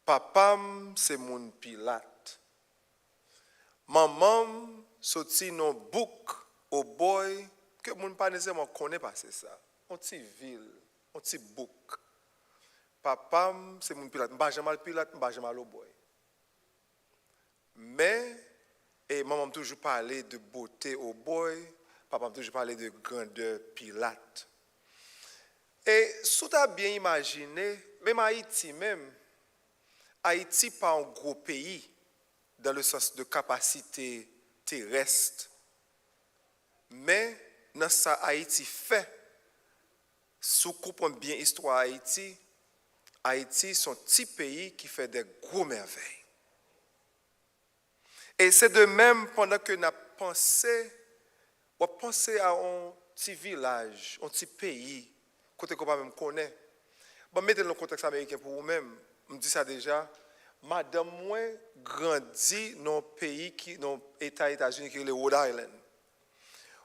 Papa, c'est mon Pilate. Maman, sorti non book au boy que mon pas nécessairement connaît pas c'est ça. Une petite ville, une petite book. Papa, c'est mon Pilate. M'pas jamais le Pilate, m'pas jamais le boy. Mais et maman m'a toujours parlé de beauté au boy, papa m'a toujours parlé de grandeur Pilate. Et si tu as bien imaginé, même Haïti pas un gros pays dans le sens de capacité terrestre. Mais dans ça Haïti fait, si vous comprenez bien l'histoire Haïti, Haïti c'est un petit pays qui fait des gros merveilles. Et c'est de même pendant que nous on pensé à un petit village, un petit pays, côté qu'on ne même connaît. Bon, mettez dans le contexte américain pour vous-même. Je me dis ça déjà. Madame moi grandit dans un pays dans l'État États-Unis qui est le Rhode Island.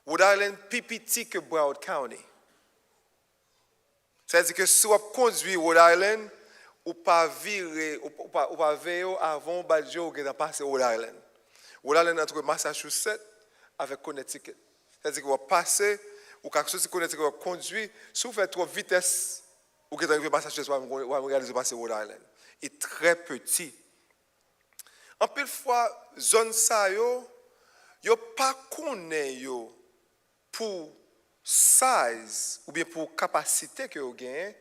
Rhode Island plus petit que Broward County. C'est-à-dire que si on conduit Rhode Island, ou pas virer, ou pas veiller avant Badjo qui est passé Rhode Island. Rhode Island entre Massachusetts avec Connecticut. C'est-à-dire qu'on va passer, ou quelque chose qui Connecticut va conduire, si vous faites trop vitesse, ou que vous arrivez à Massachusetts, vous va regarder passer Rhode Island. Il est très petit. En pile fois, zone ça yo pas connaît yo pour size ou bien pour capacité que yo gagne,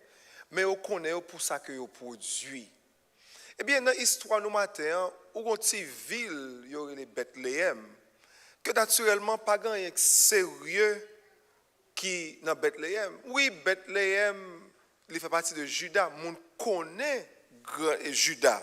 mais yo connaît pour ça que yo produit. Eh bien dans l'histoire nous matin, où une petite ville yo les Bethléem, que naturellement pas grand sérieux qui dans Bethléem. Oui, Bethléem, il fait partie de Juda, moun connaît Juda.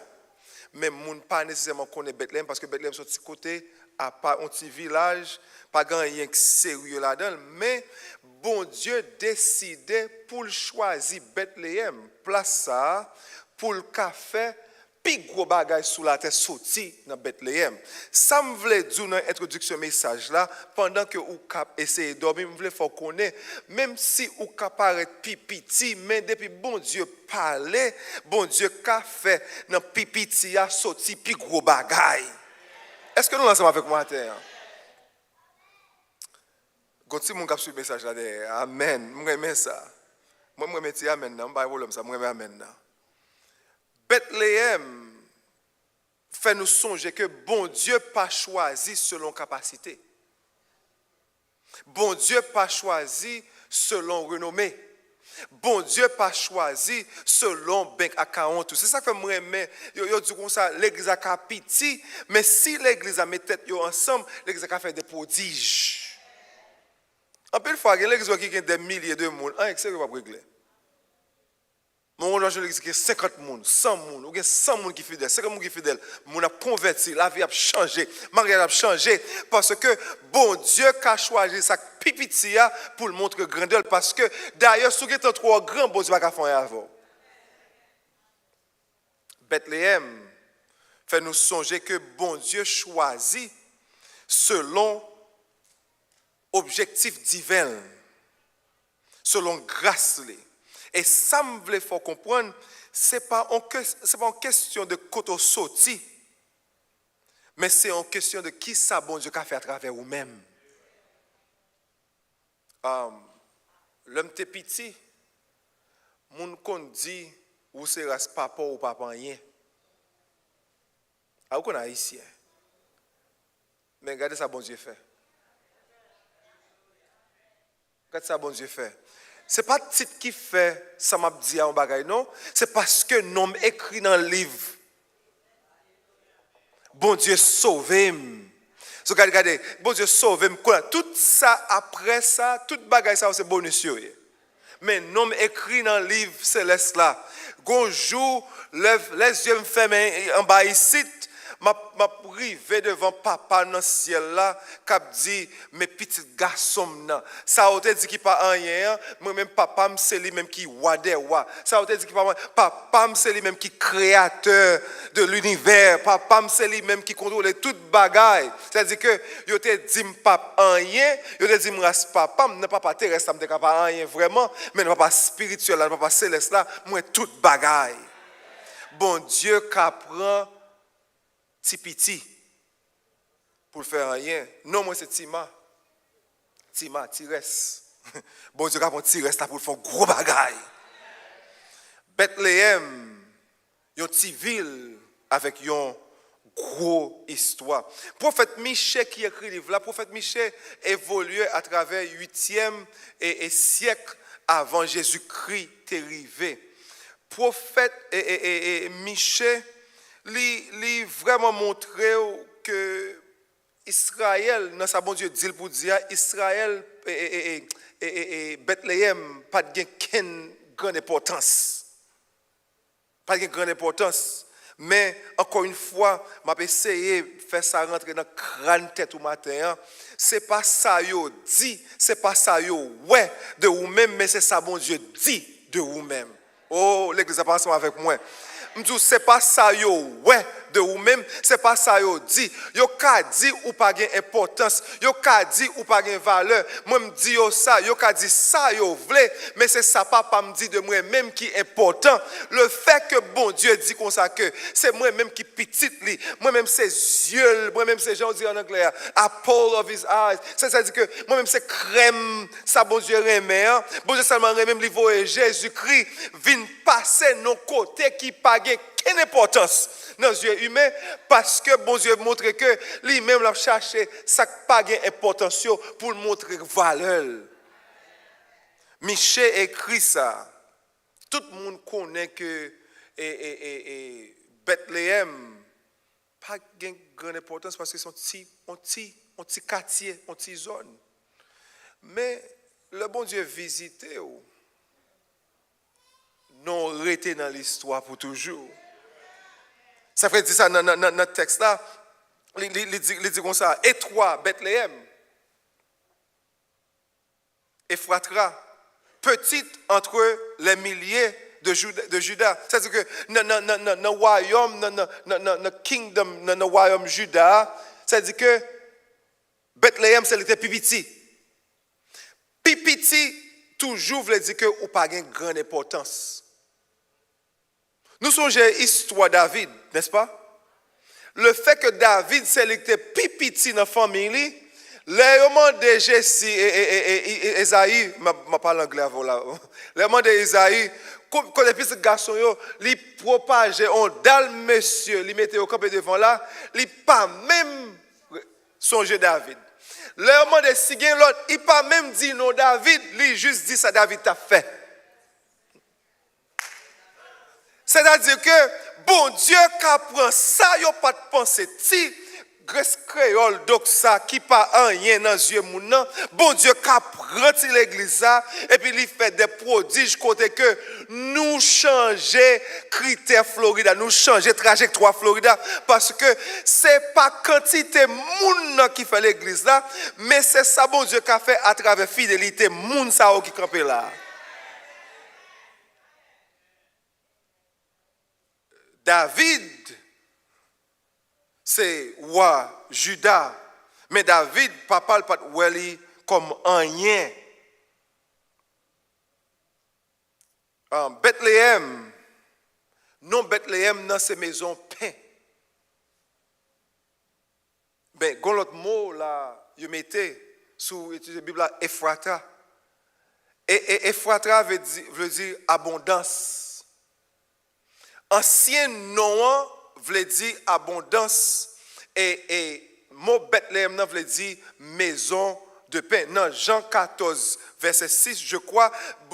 Mais moun pas nécessairement connaît Bethléem parce que Bethléem sont de côté à part un petit village, pas grand rien sérieux là-dedans, mais bon Dieu décidait pour choisir Bethléem, place ça pour le café puis gros bagage sous la terre sorti dans Bethléem. Ça me voulait dire dans l'introduction message là pendant que ou cap essayer dormir, me voulait faire connaître même si ou cap paraître petit mais depuis bon Dieu parlait, bon Dieu qu'a fait dans petit a sorti puis gros bagage. Est-ce que nous ensemble avec moi terre? Gonti mon cap sur message là derrière. Amen. Moi aime ça. Moi mettre amen dans pas problème ça, moi amen là. Bethléem, fait nous songer que bon Dieu pas choisi selon capacité. Bon Dieu pas choisi selon renommée. Bon Dieu pas choisi selon bank account. C'est ça que moi aimer. Yo dit comme ça l'église a petit, mais si l'église a mis tête yo ensemble, l'église a fait des prodiges. En peu de fois, l'église qui a des milliers de monde, c'est pas régler. Mon ange l'église qui a 50 personnes, 100 personnes, ou 100 personnes qui sont fidèles, 50 personnes qui sont fidèles, mon a converti, la vie a changé, mariage a changé, parce que bon Dieu a choisi sa pipitia pour le montrer grandeur, parce que d'ailleurs, si vous êtes trop grand, bon Dieu va faire avant. Bethléem fait nous songer que bon Dieu choisit selon objectif divin, selon grâce. Et ça me voulait faire comprendre, ce n'est pas en question de côté sorti, mais c'est en question de qui ça bon Dieu a fait à travers vous-même. L'homme t'es petit, mon qu'on dit ou c'est race papa ou papa rien. Ah vous connaissez ici. Mais regardez ça bon Dieu fait. Regardez ça bon Dieu fait. C'est pas le titre qui fait ça m'a dit à un bagage non, c'est parce que nom écrit dans le livre. Bon Dieu sauvé. So regardez, bon Dieu sauvé. Tout ça après ça, tout bagage ça c'est bonus. Mais nom écrit dans le livre céleste là. Gonjour, les yeux me fermés en bas ici. m'a privé devant papa dans le ciel là, qui dit mes petits garçons là. Ça a été dit qu'il pas rien, moi même papa c'est lui même qui wadewa. Ça a été dit qu'il pas papa c'est lui même qui créateur de l'univers, papa c'est lui même qui contrôle toute bagaille. C'est-à-dire que yo te dit papa rien, yo te dit race papa, non papa terrestre me pas rien vraiment, mais non papa spirituel là, papa céleste là, moi toute bagaille. Bon Dieu qu'apprend petit pour faire rien. Non, moi c'est Tima, Tires. Bon Dieu qu'apprend Tires là pour faire gros bagaille. Bethléem, une petite ville avec une grosse histoire. Prophète Michée qui écrit le livre là, prophète Michée évoluait à travers 8e et siècle avant Jésus-Christ est arrivé. Prophète Michée lui vraiment montré que Israël, dans sa bon Dieu dit pour dire Israël et Bethléem pas de grande importance. Pas de grande importance. Mais encore une fois, je vais essayer de faire ça rentrer dans le crâne tête au matin. Ce n'est pas ça yo dit, ce n'est pas ça yo ouais de vous-même, mais c'est ça bon Dieu dit de vous-même. Oh, l'église a pas ensemble avec moi. Je c'est pas ça yo ouais de vous-même, c'est pas ça yo dit. Yo ka dit ou pas gain importance, yo ka dit ou pas gain valeur. Moi me dit yo ça, yo ka dit ça yo vle, mais c'est ça papa me dit de moi même qui est important. Le fait que bon Dieu dit comme ça que c'est moi même qui petite li, moi même ses yeux, moi même c'est gens dit en anglais, apple of his eyes. C'est-à-dire que moi même c'est crème, ça bon Dieu remet. Bon Dieu seulement remet me livrer Jésus-Christ vient passer nos côtés qui pas gain quelle importance dans les yeux humains parce que bon Dieu montre que lui-même l'a cherché ça pas gain importance pour montrer valeur. Michée écrit ça. Tout le monde connaît que Bethléem pas gain grande importance parce que c'est un petit quartier, une petite zone. Mais le bon Dieu visité non resté dans l'histoire pour toujours. Ça fait dire ça dans notre texte là. Il dit comme ça. Et toi, Bethléem, Ephrata, petite entre les milliers de Juda. C'est-à-dire que dans le royaume, dans le kingdom, dans le royaume Juda, c'est-à-dire que Bethléem, c'est le plus petit. Petit, toujours veut dire que ou pas de grande importance. Nous songeons l'histoire de David, n'est-ce pas? Le fait que David, c'est le plus petit dans la famille, Les romans de Jessie et Esaïe, je parle anglais avant là. Les romans de Esaïe, quand les petits garçons, ils propageaient, on dalle monsieur, ils mettaient au campé devant là, ils pas même songer David. Les romans de Siguen, l'autre, il pas même dit non David, il juste dit ça David t'a fait. C'est-à-dire que, bon Dieu, quand prend ça, il n'y a pas de pensée. Si, Grèce créole, donc ça, qui pas rien dans les yeux, bon Dieu, quand prend l'église ça, et puis il fait des prodiges, côté que nous changer critères Florida, nous changer trajectoire Florida, parce que c'est pas quantité monde qui fait l'église là, mais c'est ça, bon Dieu, qui a fait à travers fidélité, monde ça qui campe là. David, c'est roi Juda. Mais David, papa, le pas comme rien. Bethléem, non Bethléem, dans ces maisons pain. Ben, quand l'autre mot là, il mettait sous la Bible là, Ephrata. Et Ephrata veut dire abondance. Ancien nom veut dire abondance et mot Bethléem veut dire maison de pain. Dans Jean 14, verset 6, je crois,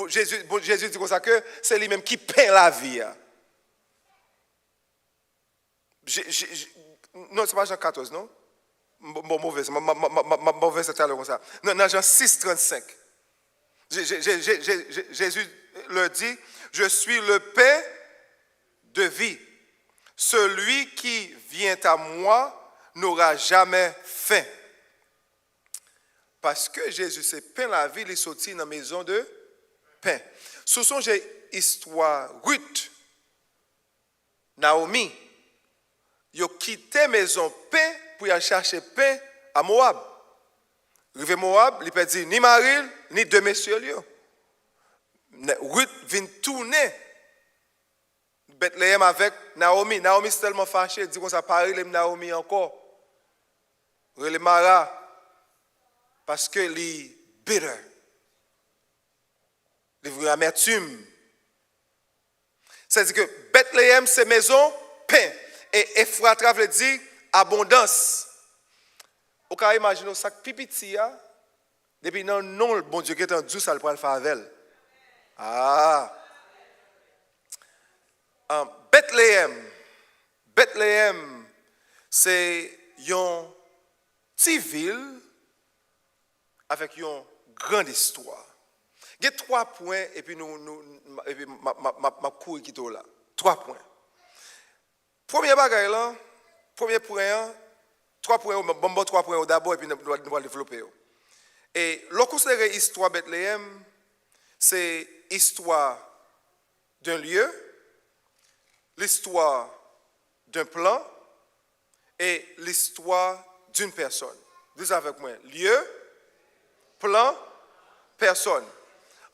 Jésus dit comme ça que c'est lui-même qui peint la vie. Non, ce n'est pas Jean 14, non? Mauvais, c'est comme ça. Non, dans Jean 6, 35. Jésus leur dit, je suis le pain de vie. Celui qui vient à moi n'aura jamais faim. Parce que Jésus s'est peint la vie, il est sorti dans la maison de pain. Ce sont des histoires Ruth, Naomi. Ils ont quitté la maison pain pour aller chercher pain à Moab. Rive Moab, il peut dire ni Marie, ni deux messieurs. Ruth vient tourner Bethléem avec Naomi. Naomi est tellement fâchée, elle dit qu'on s'est parlé de Naomi encore. Elle est Mara. Parce que elle est bitter. Elle est amertume. C'est-à-dire que Bethléem, c'est maison, pain. Et Ephrata veut dire abondance. Vous pouvez imaginer ça pipiti, depuis non, le bon Dieu qui est en douce, ça le prend le favel. Ah! Bethléem, c'est une petite ville avec une grande histoire. Il y a 3 points et puis ma cour qui est là. 3 points. Premier bagage là, premier point, 3 points, bon 3 points d'abord et puis nous allons développer. Et le considérer l'histoire Bethléem, c'est l'histoire d'un lieu, l'histoire d'un plan et l'histoire d'une personne. Dis avec moi. Lieu, plan, personne.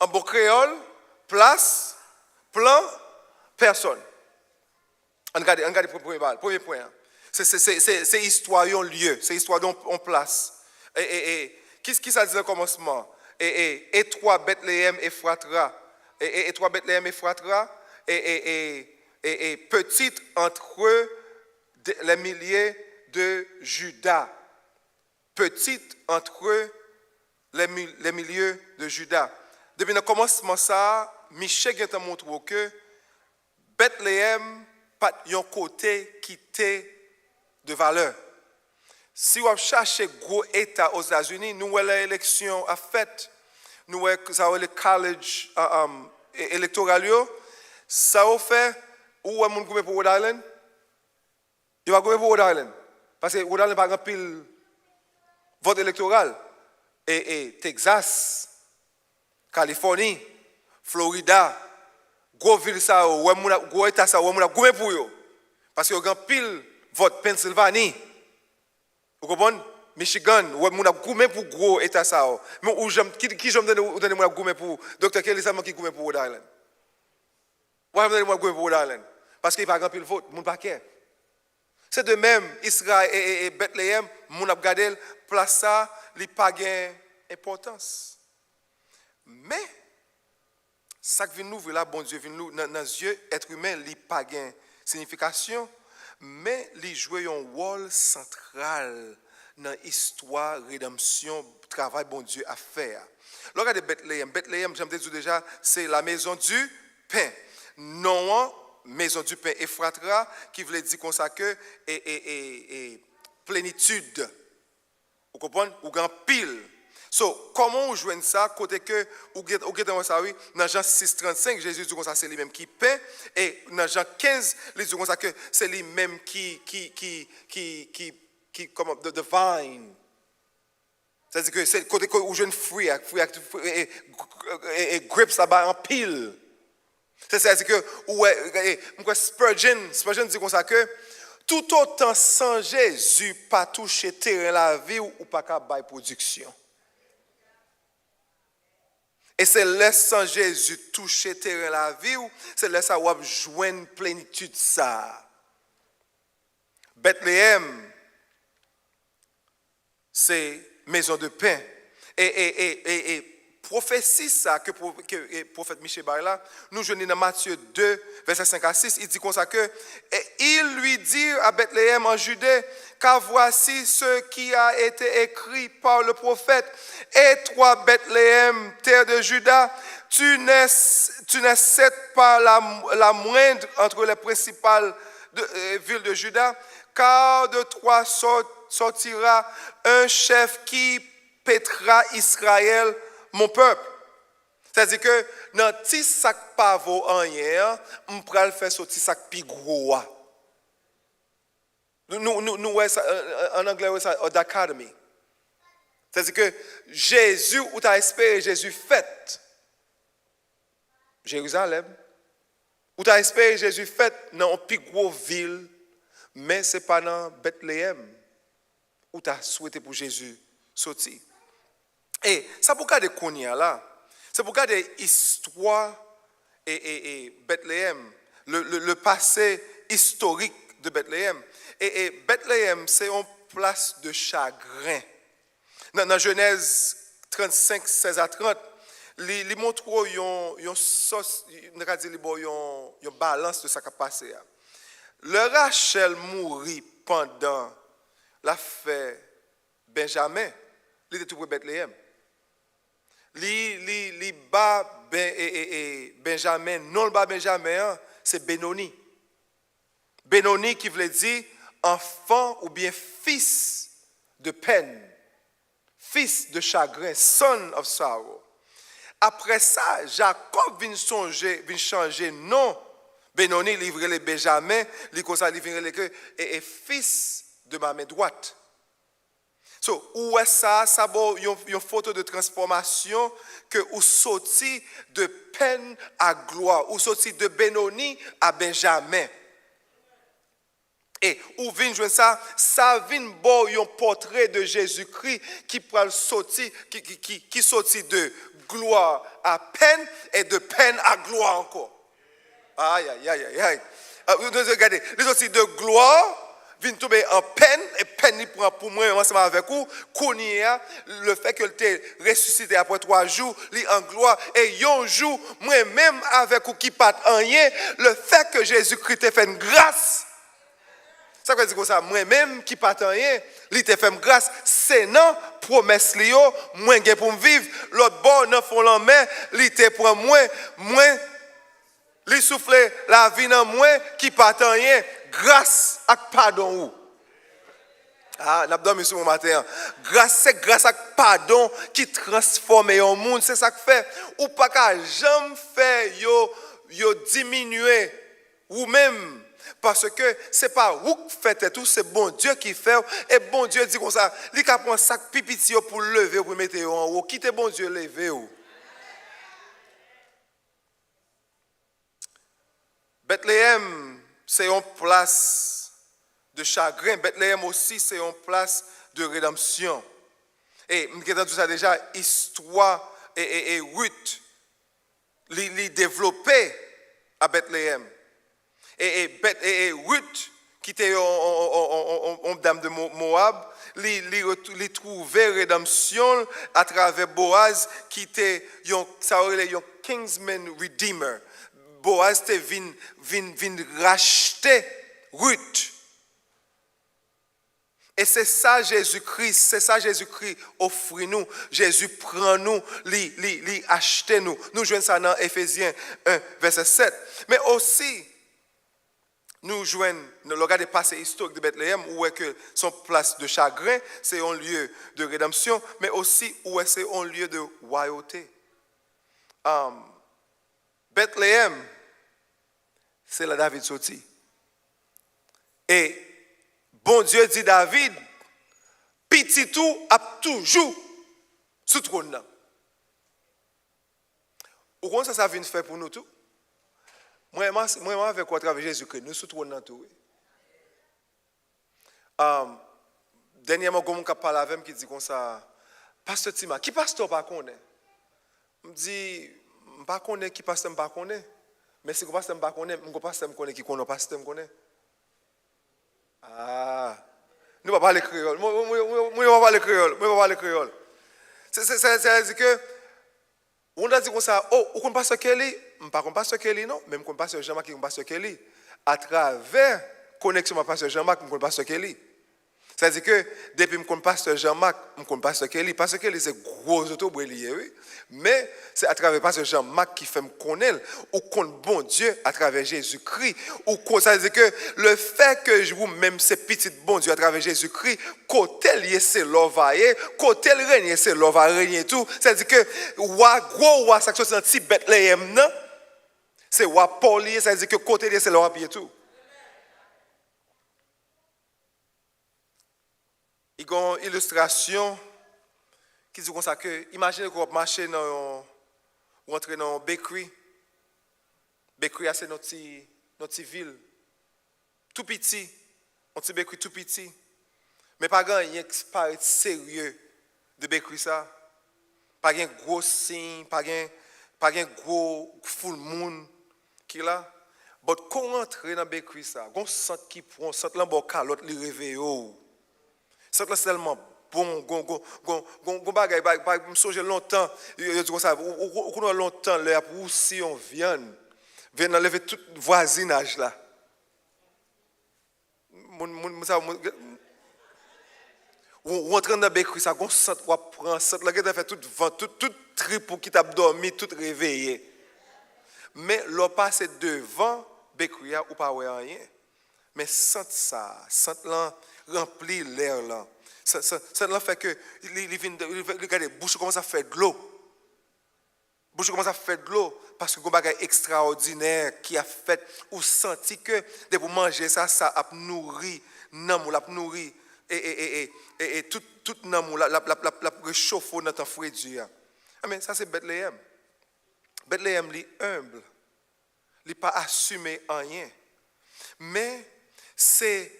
En bon créole, place, plan, personne. On regarde le premier point. C'est histoire d'un lieu, c'est histoire d'un place. Et qu'est-ce qui ça dit au commencement? Et 3 Bethléem et Ephrata. Et 3 Bethléem et Ephrata. Et petite entre eux les milliers de Juda. Petite entre eux les milliers de Juda. Depuis le commencement ça, Michel a montré que Bethléem pas un côté qui était de valeur. Si vous cherchez gros État aux États-Unis, nous avons l'élection à fait, nous avons le college électoral, ça a fait. Où est-ce que vous pour Rhode Island? Il va pour Rhode Island. Parce que Rhode Island n'a pas un pile vote électoral. Et Texas, Californie, Florida, gros ville ça, gros état ça, où est-ce que pour eux? Parce qu'il y a un pile vote Pennsylvanie. Vous comprenez? Michigan, où est-ce que pour gros état ça? Mais qui j'aime donner pour Dr. Kelly, c'est moi qui pour Rhode Island. Où est-ce que pour Rhode Island? Parce qu'il n'y a pas grand pile vote, mon paquet. C'est de même, Israël et Bethléem, mon a regardé, place ça, il n'a pas d'importance. Mais, ça qui vient nous, là, bon Dieu, vient nous, dans les yeux, être humain, il n'a pas de signification, mais il joue un rôle central dans l'histoire, rédemption, travail, bon Dieu, à faire. Regardez Bethléem. Bethléem, j'aime dire déjà, c'est la maison du pain. Non, maison du pain Ephratra, qui voulait dire comme ça que et plénitude. Vous comprenez? Ou grand pile. So, comment on joue ça côté que ou ça oui, dans Jean 6:35, Jésus dit comme ça c'est lui-même qui pain et dans Jean 15, il dit comme ça que c'est lui-même qui comme the vine. C'est-à-dire que c'est côté où je fruit et grapes là-bas en pile. C'est-à-dire que Spurgeon dit comme ça que tout autant sans Jésus pas toucher terrain la vie ou pas capable de production. Et c'est laissant Jésus toucher terrain la vie ou c'est laissant ou joindre plénitude ça. Bethléem c'est maison de pain. Et prophétie ça que prophète Michel Barla, nous joignons dans Matthieu 2, verset 5 à 6, il dit comme ça que, et il lui dit à Bethléem en Judée, car voici ce qui a été écrit par le prophète, et toi Bethléem, terre de Juda, tu n'es pas la moindre entre les principales villes de Juda, car de toi sortira un chef qui pétera Israël, mon peuple. C'est-à-dire que dans petit sac pas vaut rien, on peut le faire sortir sac plus gros. Nous en anglais ça d'academy. C'est-à-dire que Jésus ou t'as espéré Jésus fait Jérusalem ou t'as espéré Jésus fait dans une plus grosse ville, mais c'est pas dans Bethléem où tu as souhaité pour Jésus sortir. Et ça pour garder Konya là, c'est pour garder l'histoire et Bethléem, le passé historique de Bethléem. Et Bethléem, c'est une place de chagrin. Dans Genèse 35, 16 à 30, il montre une balance de ce qui a passé. Le Rachel mourit pendant la fête Benjamin, il était tout pour Bethléem. Li bas Benjamin, non le bas Benjamin, c'est Benoni. Benoni qui veut dire enfant ou bien fils de peine, fils de chagrin, son of sorrow. Après ça, Jacob vient changer nom. Benoni livre les Benjamin, et fils de ma main droite. So, où est ça bon, une photo de transformation que ou sorti de peine à gloire, ou sorti de Benoni à Benjamin. Et où vient jouer ça vient bon un portrait de Jésus-Christ qui prend sorti qui sorti de gloire à peine et de peine à gloire encore. Aïe aïe aïe aïe. Regardez, les sorti de gloire vient tomber en peine, et peine il prend pour moi ensemble avec vous, le fait que tu es ressuscité après 3 jours, il en gloire, et un jour, moi-même avec vous qui pas rien, le fait que Jésus-Christ t'a fait une grâce, ça veut dire que ça, moi-même qui pas rien, il t'a fait une grâce, c'est non, promesse li yo, moi j'ai pour me vivre, l'autre bord, non font la main, il t'a pour moi, il souffle la vie dans moi qui pas rien, grâce à pardon. Ah, n'a pas sur mon matin. C'est grâce à pardon qui transforme un monde, c'est ça que fait. Ou pas qu'à jamais faire yo diminuer ou même parce que c'est pas vous qui faites tout, c'est bon Dieu qui fait et bon Dieu dit comme ça, il a prend sac pipiti pour lever pour mettre en haut, quittez bon Dieu lever ou. Bethléem, c'est une place de chagrin. Bethléem aussi, c'est une place de rédemption. Et nous avons tout ça déjà, histoire et Ruth, les développé à Bethléem. Et Ruth, qui était une dame de Moab, il trouvait rédemption à travers Boaz, qui était un kinsman redeemer. Boaz était venu racheter Ruth. Et c'est ça Jésus-Christ offre nous. Jésus prend nous, lui achète nous. Nous jouons ça dans Éphésiens 1, verset 7. Mais aussi, nous jouons, le regard des passés historiques de Bethléem, où est que son place de chagrin, c'est un lieu de rédemption, mais aussi où est c'est un lieu de royauté. Bethléem, c'est là David sorti. Et bon Dieu dit David, petit tout a toujours sous trône là. Ou comment ça vient faire pour nous tout? Moi avec quoi travers Jésus-Christ, nous sous trône là tout. Dernièrement, quand on parle avec moi qui dit comme ça, pasteur Tima, qui pasteur pas connaît? Me dit pas connaît qui pasteur pas connaît. Mais si pasteur pas connaît, mon pasteur connaît qui connaît pasteur connaît. Ah, nous ne parlons pas le créole. Moi, je ne parle pas le créole. C'est-à-dire que, on a dit comme ça, oh, on ne connaît pas ce Kelly. Je ne connais pas ce Kelly, non. Même je ne connais pas ce Jean-Marc qui ne connaît pas ce Kelly. À travers la connexion avec Pasteur Jean-Marc, je ne connais pas ce Kelly. C'est-à-dire que, depuis que je connais Pasteur Jean-Marc, je ne connais pas ce Kelly. Parce que Kelly, c'est gros auto-brélier, oui. Mais c'est à travers Pasteur Jean-Marc qui fait me connaître, ou connaît bon Dieu à travers Jésus-Christ. C'est-à-dire que le fait que je vous, même ces petits bon Dieu à travers Jésus-Christ, côté lié, c'est l'or va aller, côté le régner, c'est l'or va régner tout. C'est-à-dire que, gros, ça que c'est un petit Bethléem, non? C'est Paul, c'est-à-dire que côté lié, c'est l'or va tout. Il y a une illustration qui dit comme ça que, imaginez qu'on marche dans, ou entrer dans une bakery. Bakery, c'est notre ville. Tout petit. Un petit bakery tout petit. Mais pas grand rien qui paraît sérieux de bakery ça. Pas un gros signe, pas un gros full moon qui là. Mais quand on entre dans bakery ça, on sent qui prend, sent l'en calotte li réveille. C'est tellement bon, gon bagay, me songe longtemps, je dis comme ça, ou longtemps, là, pour si on vient enlever tout voisinage là. Ou entrer dans la bakery, ça, on sent, on prend, sent, là, qui fait tout vent, tout trip pour qui t'a dormi, tout réveillé. Mais l'on passe devant bakery, ou pas rien. Mais sent ça, sent là, rempli l'air là. Ça fait que regardez, bouche commence à faire de l'eau. Bouche commence à faire de l'eau parce que c'est un bagage extraordinaire qui a fait ou senti que de pour manger ça a nourri namou, l'a nourri et tout namou la réchauffer dans ton frais Dieu. Mais ça c'est Bethléem. Bethléem est humble. Il n'est pas assumé rien. Mais c'est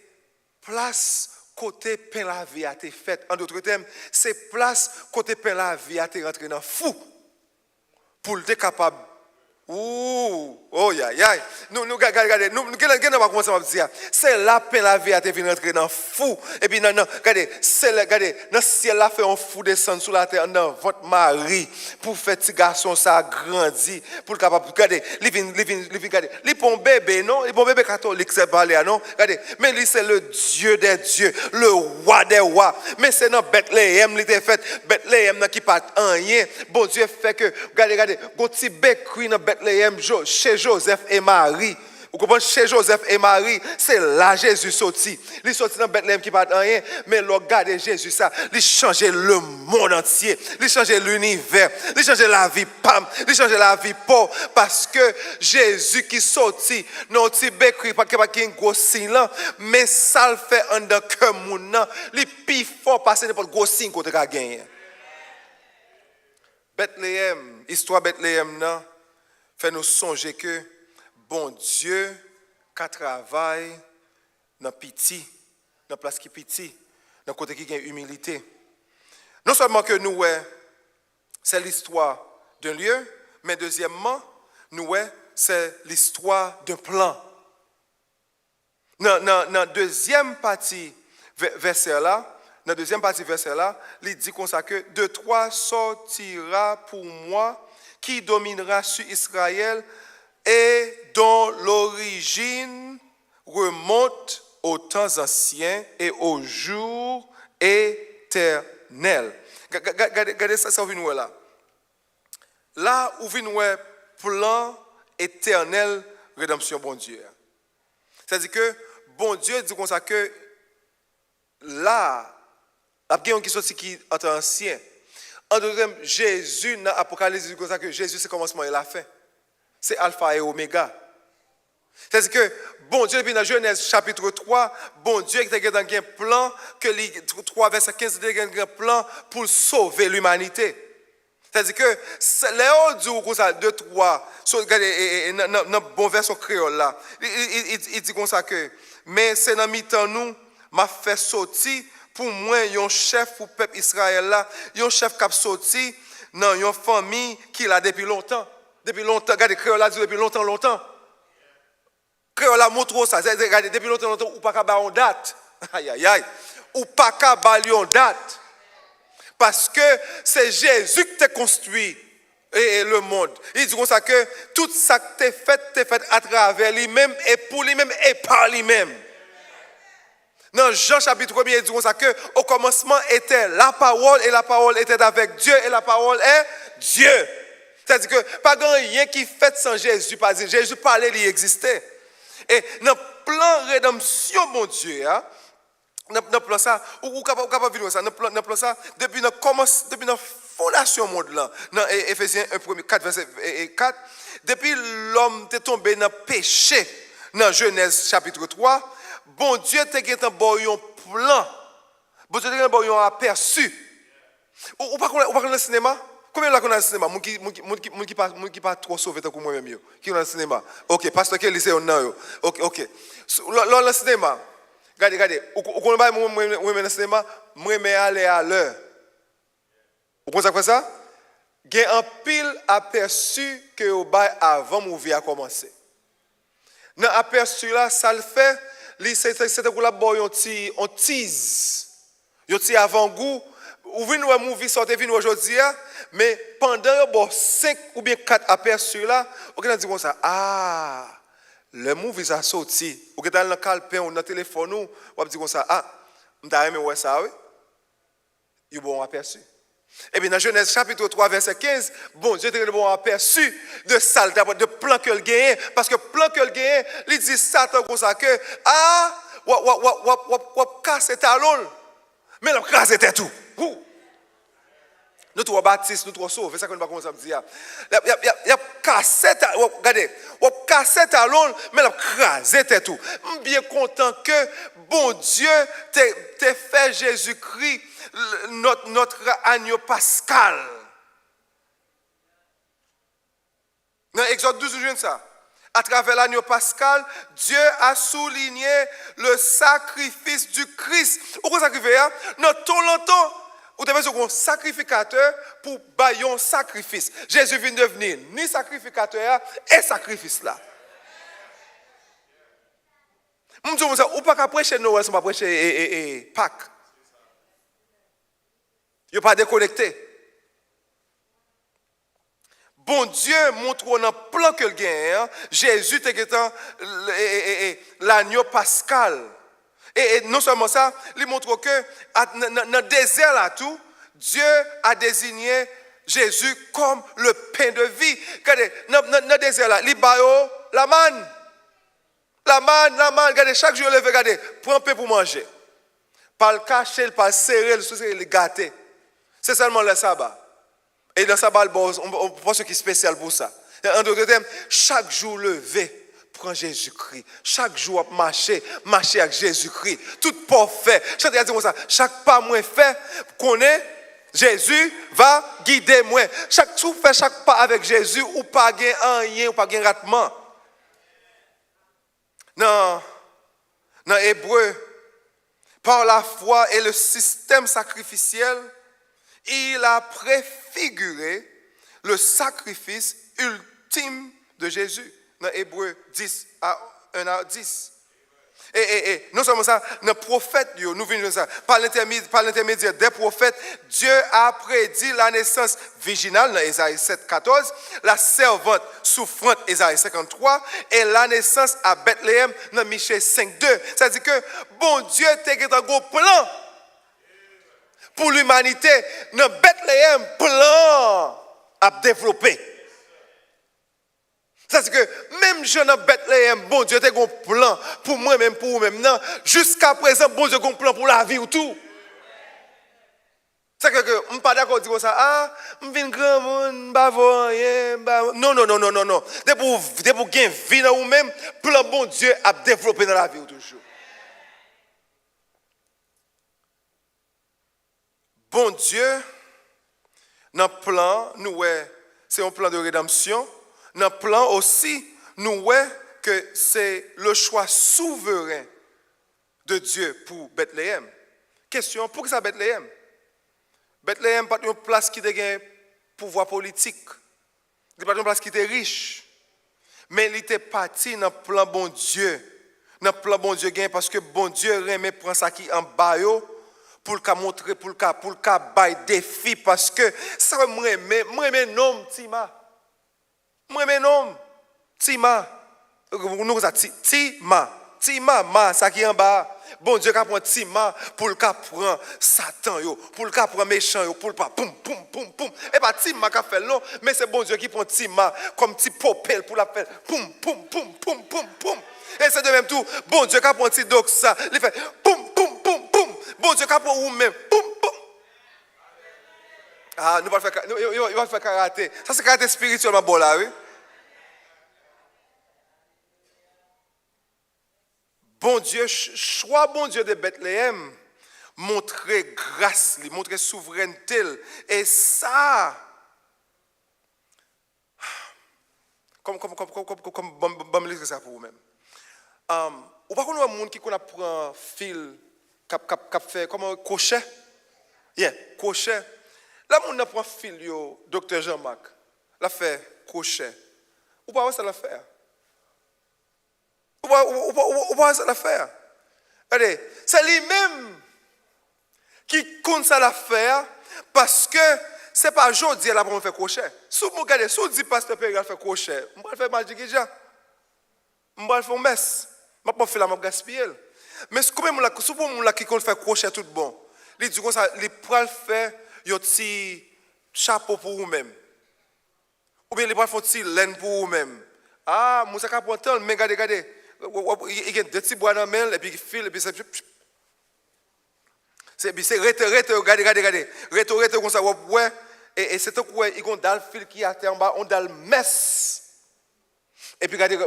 place côté pain la vie a été faite. En d'autres termes, c'est place côté pain la vie a été rentré dans fou pour être capable. Ouh, oh ya ya. Nous regardez, nous pas commencer à dire. C'est là pain la vie a été venu rentrer dans fou et puis non regardez, regardez, dans ciel là fait un fou descendre sur la terre dans votre mari pour faire petit garçon ça grandir pour capable regardez, il regardez, il bon bébé non, il bon bébé catholique c'est parler non, regardez, mais lui c'est le Dieu des dieux, le roi des rois, mais c'est dans Bethléem il était fait Bethléem qui pas rien, bon Dieu fait que regardez, go petit bakery dans Bethléem chez Joseph et Marie. Vous comprenez, chez Joseph et Marie, c'est là Jésus sorti. Il sorti dans Bethléem qui pas rien, mais regardez Jésus ça, il changeait le monde entier, il changeait l'univers, il changeait la vie pam, il changeait la vie pauvre parce que Jésus qui sorti non petit bécri pas un gros signe là, mais ça le fait en dans cœur moun nan, il plus fort passer n'importe gros signe côté ka gagner. Bethléem, histoire Bethléem nan fait nous songer que bon Dieu qui travaille dans pitié, dans place qui pitié, dans côté qui a humilité. Non seulement que nous c'est l'histoire d'un lieu, mais deuxièmement, nous c'est l'histoire d'un plan. Dans la deuxième partie verset là, il dit comme ça que de toi sortira pour moi qui dominera sur Israël et dont l'origine remonte aux temps anciens et aux jours éternels. Regardez ça, ça vient là. Là où vient le plan éternel rédemption bon Dieu. C'est-à-dire que bon Dieu dit comme ça que là, il y a une question qui est ancien. En deuxième, Jésus dans l'Apocalypse dit comme ça que Jésus c'est le commencement et la fin. C'est Alpha et Oméga. C'est-à-dire que bon Dieu, depuis dans Genèse chapitre 3, bon Dieu était dans un plan, que les 3 verset 15, il a un plan pour sauver l'humanité. C'est-à-dire que Léo dit comme ça, 2, 3, dans bon version créole là, il dit comme ça que, mais c'est dans mi-temps nous, m'a fait sortir pour moi, un chef pour le peuple Israël là, un chef qui a sorti dans une famille qui l'a depuis longtemps. Depuis longtemps, regardez, créole là dit depuis longtemps. Créole là montre ça, regardez, depuis longtemps, ou pas qu'à en date. Aïe. Ou pas qu'à en date. Parce que c'est Jésus qui t'a construit le monde. Il dit comme ça que tout ça que t'es fait à travers lui-même et pour lui-même et par lui-même. Dans Jean chapitre 1, il dit comme ça que au commencement était la parole et la parole était avec Dieu et la parole est Dieu. C'est-à-dire que pas grand rien qui fait sans Jésus, pas dire Jésus parlait, il existait. Et dans le plan rédemption mon Dieu, dans le plan ça, ou capable vivre ça, dans le plan ça depuis la fondation monde là, dans Éphésiens 1:4 verset 4, depuis l'homme est tombé dans le péché, dans Genèse chapitre 3, bon Dieu t'a gagné un plan. Bon Dieu t'a gagné un aperçu. Ou pas qu'on le cinéma? Combien de gens dans le cinéma? Moun qui pas trop sauvé tant que moi-même. Qui dans le cinéma? OK, pasteur quel lycée on a yo? OK. Dans le cinéma. Regardez. Ou qu'on va moi dans le cinéma, moi me aller à l'heure. Vous comprenez ça? Il y a un pile aperçu que au bail avant movie a commencé. Dans aperçu là, ça le fait, c'est pour la boy on tease. Yo ti avant-goût. Ou vient nous movie sortir vinn aujourd'hui mais pendant 5 ou bien 4 aperçus là, on a dit comme ça le movie a sorti. Ou que dans le calepin ou dans le téléphone nous, on dit comme ça m'ta aimé ouais ça oui. Il bon aperçu. Et bien dans Genèse chapitre 3 verset 15, bon Dieu t'a bon aperçu de ça de plan que le gagne parce que plan que le gagne, il dit Satan comme ça que casser talon. Mais le casser tout. Nous trois baptistes, nous trois sauvés, c'est ça qu'on va commencer à me dire. Il y a cassé, regardez, il y a cassé talon, mais il a crasé tout. Je suis bien content que bon Dieu t'ait fait Jésus-Christ notre agneau pascal. Dans Exode 12, je ça. À travers l'agneau pascal, Dieu a souligné le sacrifice du Christ. Pourquoi sacrifier? Dans tout longtemps, vous devez être un sacrificateur pour bailler un sacrifice. Jésus vient devenir ni sacrificateur et sacrifice là. Je dis ça, ou pas qu'à prêcher Noël, on va prêcher Pâques. Il n'y a pas déconnecté. Bon Dieu montre dans le plan que le gagne, Jésus était l'agneau pascal. Et non seulement ça, il montre que dans le désert là tout, Dieu a désigné Jésus comme le pain de vie. Regardez, dans le désert là, il baille la manne. La manne, regardez, chaque jour, regardez, prends un peu pour manger. Pas le cacher, pas le serrer, le gâter. C'est seulement le sabbat. Et dans le sabbat, on pense ce qui est spécial pour ça. En d'autres termes, chaque jour levé, prends Jésus-Christ. Chaque jour, marcher avec Jésus-Christ. Tout pas fait. Chaque pas moins fait, connaît, Jésus va guider moi. Chaque pas avec Jésus, ou pas gain rien, ou pas gain ratement. Dans Hébreu, par la foi et le système sacrificiel, il a préfiguré le sacrifice ultime de Jésus. Dans Hébreu 10, 1 à 10. Et non seulement ça, nos prophètes, nous venons de ça, par l'intermédiaire des prophètes, Dieu a prédit la naissance virginale dans Ésaïe 7, 14, la servante souffrante, Ésaïe 53, et la naissance à Bethléem dans Michée 5, 2. C'est-à-dire que bon Dieu a un gros plan pour l'humanité. Dans Bethléem, plan à développer. C'est-à-dire que même je dans Bethléem, bon Dieu a un plan pour moi-même, pour vous-même. Jusqu'à présent, bon Dieu a un plan pour la vie ou tout. C'est-à-dire que je ne suis pas d'accord de dire ça. Je viens grand monde, non. Dès pour gagner vie dans vous-même, plan bon Dieu a développé dans la vie ou toujours. Bon Dieu, dans le plan, c'est un plan de rédemption. Dans le plan aussi, nous voyons que c'est le choix souverain de Dieu pour Bethléem. Question, pourquoi ça Bethléem? Bethléem n'est pas une place qui a un pouvoir politique. Ce n'est pas une place qui est riche. Mais il était parti dans le plan bon Dieu. Dans le plan bon Dieu parce que bon Dieu remet prend ça qui en bas pour le montrer, pour le bailler défi. Parce que ça me remet nom, Tima. Moi, mes noms, Tima. Nous avons Tima, ça qui est en bas. Bon Dieu, qui prend Tima pour le prendre Satan, pour le prendre méchant, pour le poum. Et pas Tima qui fait non, mais c'est bon Dieu qui prend Tima comme petit popel pour la faire poum. Et c'est de même tout. Bon Dieu, qui prend petit doxa, il fait poum. Bon Dieu, qui prend ou-même poum. Ah, il va faire karaté. Ça, c'est karaté spirituellement bon là, oui. Bon Dieu, choix bon Dieu de Bethléem, montrer grâce, montrer souveraineté. Et ça, comme ça pour vous-même. Ou pas qu'on a un monde qui prend un fil, qui fait comme un crochet. Crochet. Là, on a pris un fil, docteur Jean-Marc, l'a fait crochet. Ou pas ça l'a fait? Ou pas ça l'a fait? Allez, c'est lui-même qui compte ça l'affaire parce que c'est pas aujourd'hui là pour me faire crochet. Si vous regardez, si vous dites pasteur Père, il fait crochet, je vais faire magique déjà. Je vais faire messe. Je vais pas faire la gaspiller. Mais si vous avez qui compte faire crochet tout bon, il dit comme ça, il peut le faire. Yo petit chapeau pour vous-même. Ou bien les bras font petit laine pour vous-même. Ah, Moussa ka prend mais regardez. Il y a des petits bois dans main et puis il file et puis c'est regardez. Rete comme ça ouais et c'est tout quoi, il y a dans le fil qui a en bas, on dans le messe. Et puis regardez,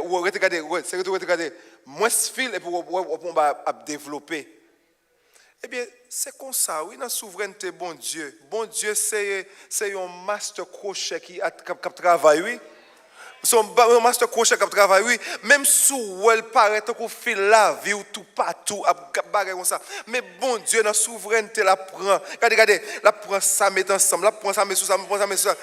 c'est regardez, moins fil et puis on va développer. Eh bien, c'est comme ça, oui, dans la souveraineté, bon Dieu. Bon Dieu, c'est un master crochet qui travaille, oui. C'est un master crochet qui travaille, oui. Même si elle paraît qu'on fait la vie ou tout partout, comme ça. Mais bon Dieu, dans la souveraineté, la prend. Regardez, la prend ça, met ensemble, la prend ça, met sous ça, met ça.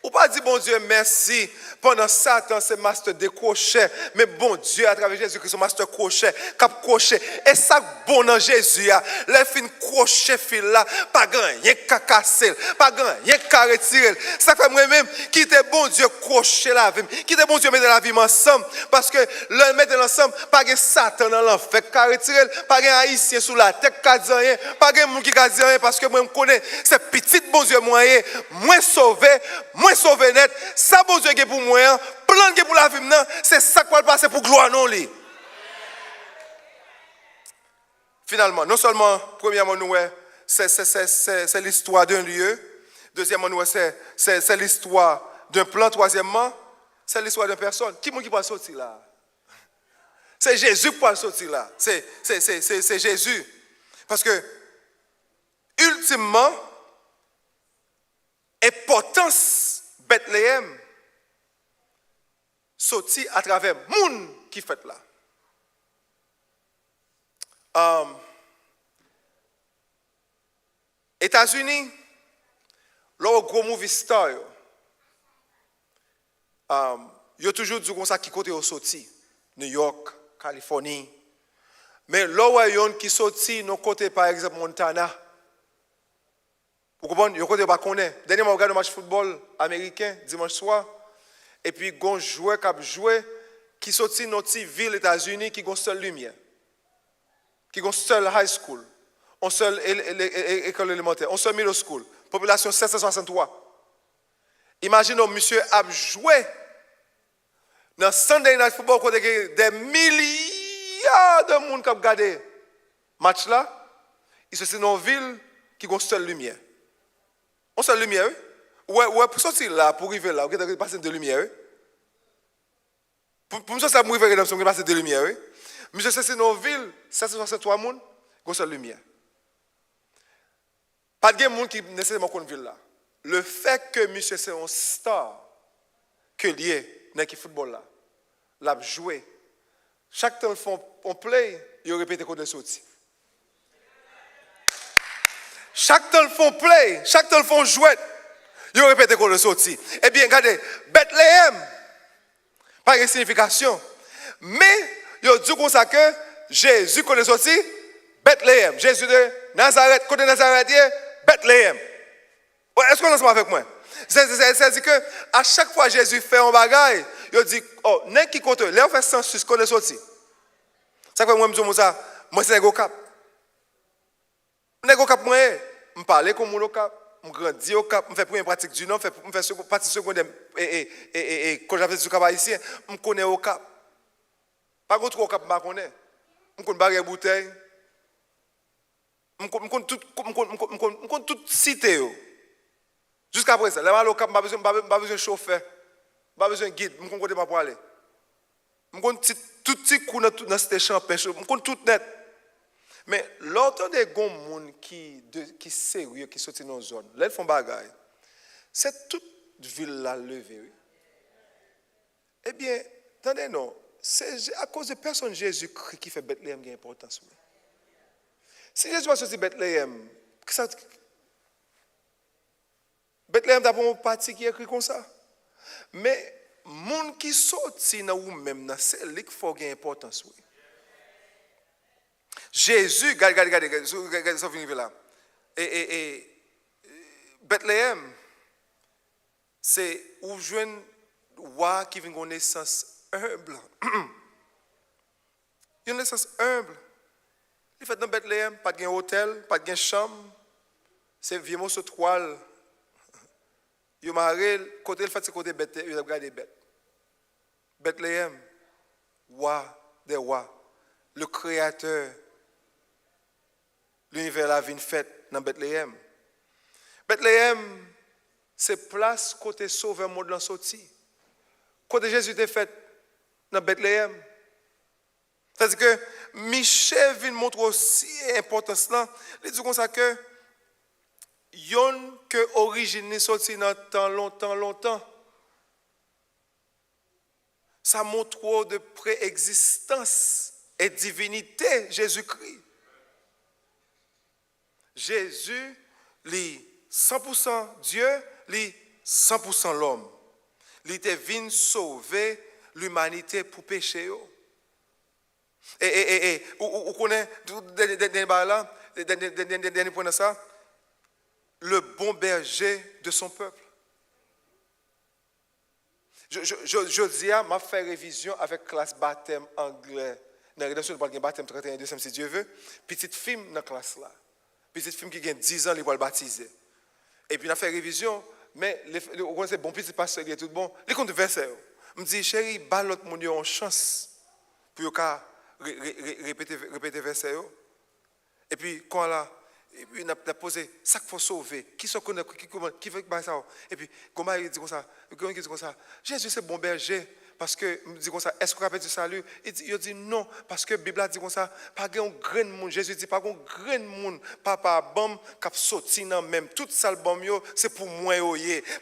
Ou pas dire bon Dieu merci pendant Satan c'est master de crochet, mais bon Dieu à travers Jésus Christ c'est master crochet, cap crochet. Et ça bon dans Jésus les fin crochet fil là, pas rien qu'à casser, pas rien qu'à retirer. Ça fait moi-même quitter bon Dieu crochet la vie, quitter bon Dieu mettre la vie ensemble parce que le mettre ensemble pas de Satan dans l'enfer qu'à retirer, pas de haïtien sous la tête qu'à dire rien, pas de monde qui qu'à dire rien parce que moi me connais, c'est petit bon Dieu moyen, moins sauvé, moins sauver net, ça bon Dieu qui pour moi, plan qui pour la vie c'est ça qui va passer pour gloire non li. Finalement, non seulement premièrement nous c'est l'histoire d'un lieu, deuxièmement nous c'est l'histoire d'un plan, troisièmement c'est l'histoire d'une personne. Qui peut sortir là? C'est Jésus qui peut sortir là. C'est Jésus. Parce que ultimement importance Bethléem sorti à travers moun qui fait là. États-Unis, leur gros movie star, yo toujours dit comme ça qui côté au sorti. New York, Californie. Mais là où il y a qui sorti nos côtés par exemple Montana. Vous comprenez? Yo côté pas connaît. Dernièrement on regarde un match de football américain dimanche soir et puis gon joueur qui a joué qui sorti dans notre ville États-Unis qui gon seule lumière. Qui gon seule high school, on seule école élémentaire, on seule middle school, population 763. Imagine un monsieur a joué dans Sunday Night Football côté des milliards de monde qui ont regardé match là, il se dans une ville qui a une seule lumière. On seule lumière, oui. Ouais, pour sortir là, pour arriver là, vous avez passé de lumière, oui. Pour ça, vous arriver là, vous avez passé de lumière, oui. Monsieur, c'est dans une ville, 763 personnes, qui ont une seule lumière. Pas de monde qui nécessairement connaît ville là. Le fait que monsieur c'est un star que lié dans le football là, l'a joué. Chaque temps on play, il répète qu'on est sorti. Chaque temps on play, chaque temps on joue, il répète qu'on est sorti. Eh bien, regardez, Bethléem, pas de signification, mais il dit comme ça que Jésus qu'on est sorti, Bethléem. Jésus de Nazareth, côté Nazareth, Bethléem. Est-ce qu'on est ensemble avec moi? C'est-à-dire que à chaque fois Jésus fait un bagage, il dit, oh, n'est qui compte, là on fait census qu'on est sorti. Ça fait moi, je dis ça, moi c'est un cap. Un cap, moi, je parle comme mon cap, je grandis au cap, je fais première pratique du nom, je fais partie secondaire et quand j'avais du cap haïtien, je connais au cap. Pas contre au cap, je connais. Je connais barrière bouteille. Je connais toute cité. Jusqu'à présent, là, je n'ai pas besoin de chauffeur, pas besoin de guide, je ne connais pas pour aller. Je connais tout petit coup dans cette chambre, je connais tout net. Mais l'autre des gens qui sont sérieux, qui sont dans nos zones, là, ils font bagaille. C'est toute ville là levée. Oui. Eh bien, attendez, non, c'est à cause de personne Jésus-Christ qui fait Bethléem qui a importance. Oui. Si Jésus va sortir Bethléem, Bethléem d'abord un parti qui écrit comme ça. Mais monde qui sorti dans ou même c'est lui qui faut gagner importance oui. Jésus, regardez, ça finit là. Et Bethléem c'est où jeune roi qui vient une naissance humble. Une naissance humble. Il fait dans Bethléem, pas de hôtel, pas de chambre. C'est vieux morceau de toile. Il m'a côté le fait c'est côté bête, il a regardé bête. Bethléem, roi des rois, le créateur. L'univers la vie faite dans Bethléem. Bethléem, c'est place côté sauveur monde l'en sorti. Côté Jésus était fait dans Bethléem. C'est-à-dire que Michel vient montrer aussi l'importance là. Il dit comme ça que yon que origine est sorti dans longtemps. Ça montre de préexistence et divinité Jésus-Christ. Jésus, lui 100% Dieu, lui 100% l'homme. Il était venu sauver l'humanité pour pécher. Et vous connaissez, dernier point de ça, le bon berger de son peuple. Je dis à m'a fait révision avec classe baptême anglais. Dans la rédaction de baptême 31 décembre si Dieu veut. Petite fille dans la classe là. Petite fille qui a 10 ans, il va le baptiser. Et puis, on a fait révision, mais on connaît bon petit pasteur, il est tout bon. Les comptes verset. Je me dis, chérie, bah l'autre monde a une chance pour répéter verset. Et puis, quand là, et puis, on a posé, ça qu'il faut sauver. Qui se connaît, qui veut faire ça? Et puis, comment il dit comme ça? Jésus, c'est bon berger. Parce que, il dit comme ça, est-ce qu'on rappelle du salut? Il dit non, parce que la Bible dit comme ça, pas un grand monde. Jésus dit, pas un grand monde, papa, bam, qui a sauté dans même. Tout ça, le bon, c'est pour moi,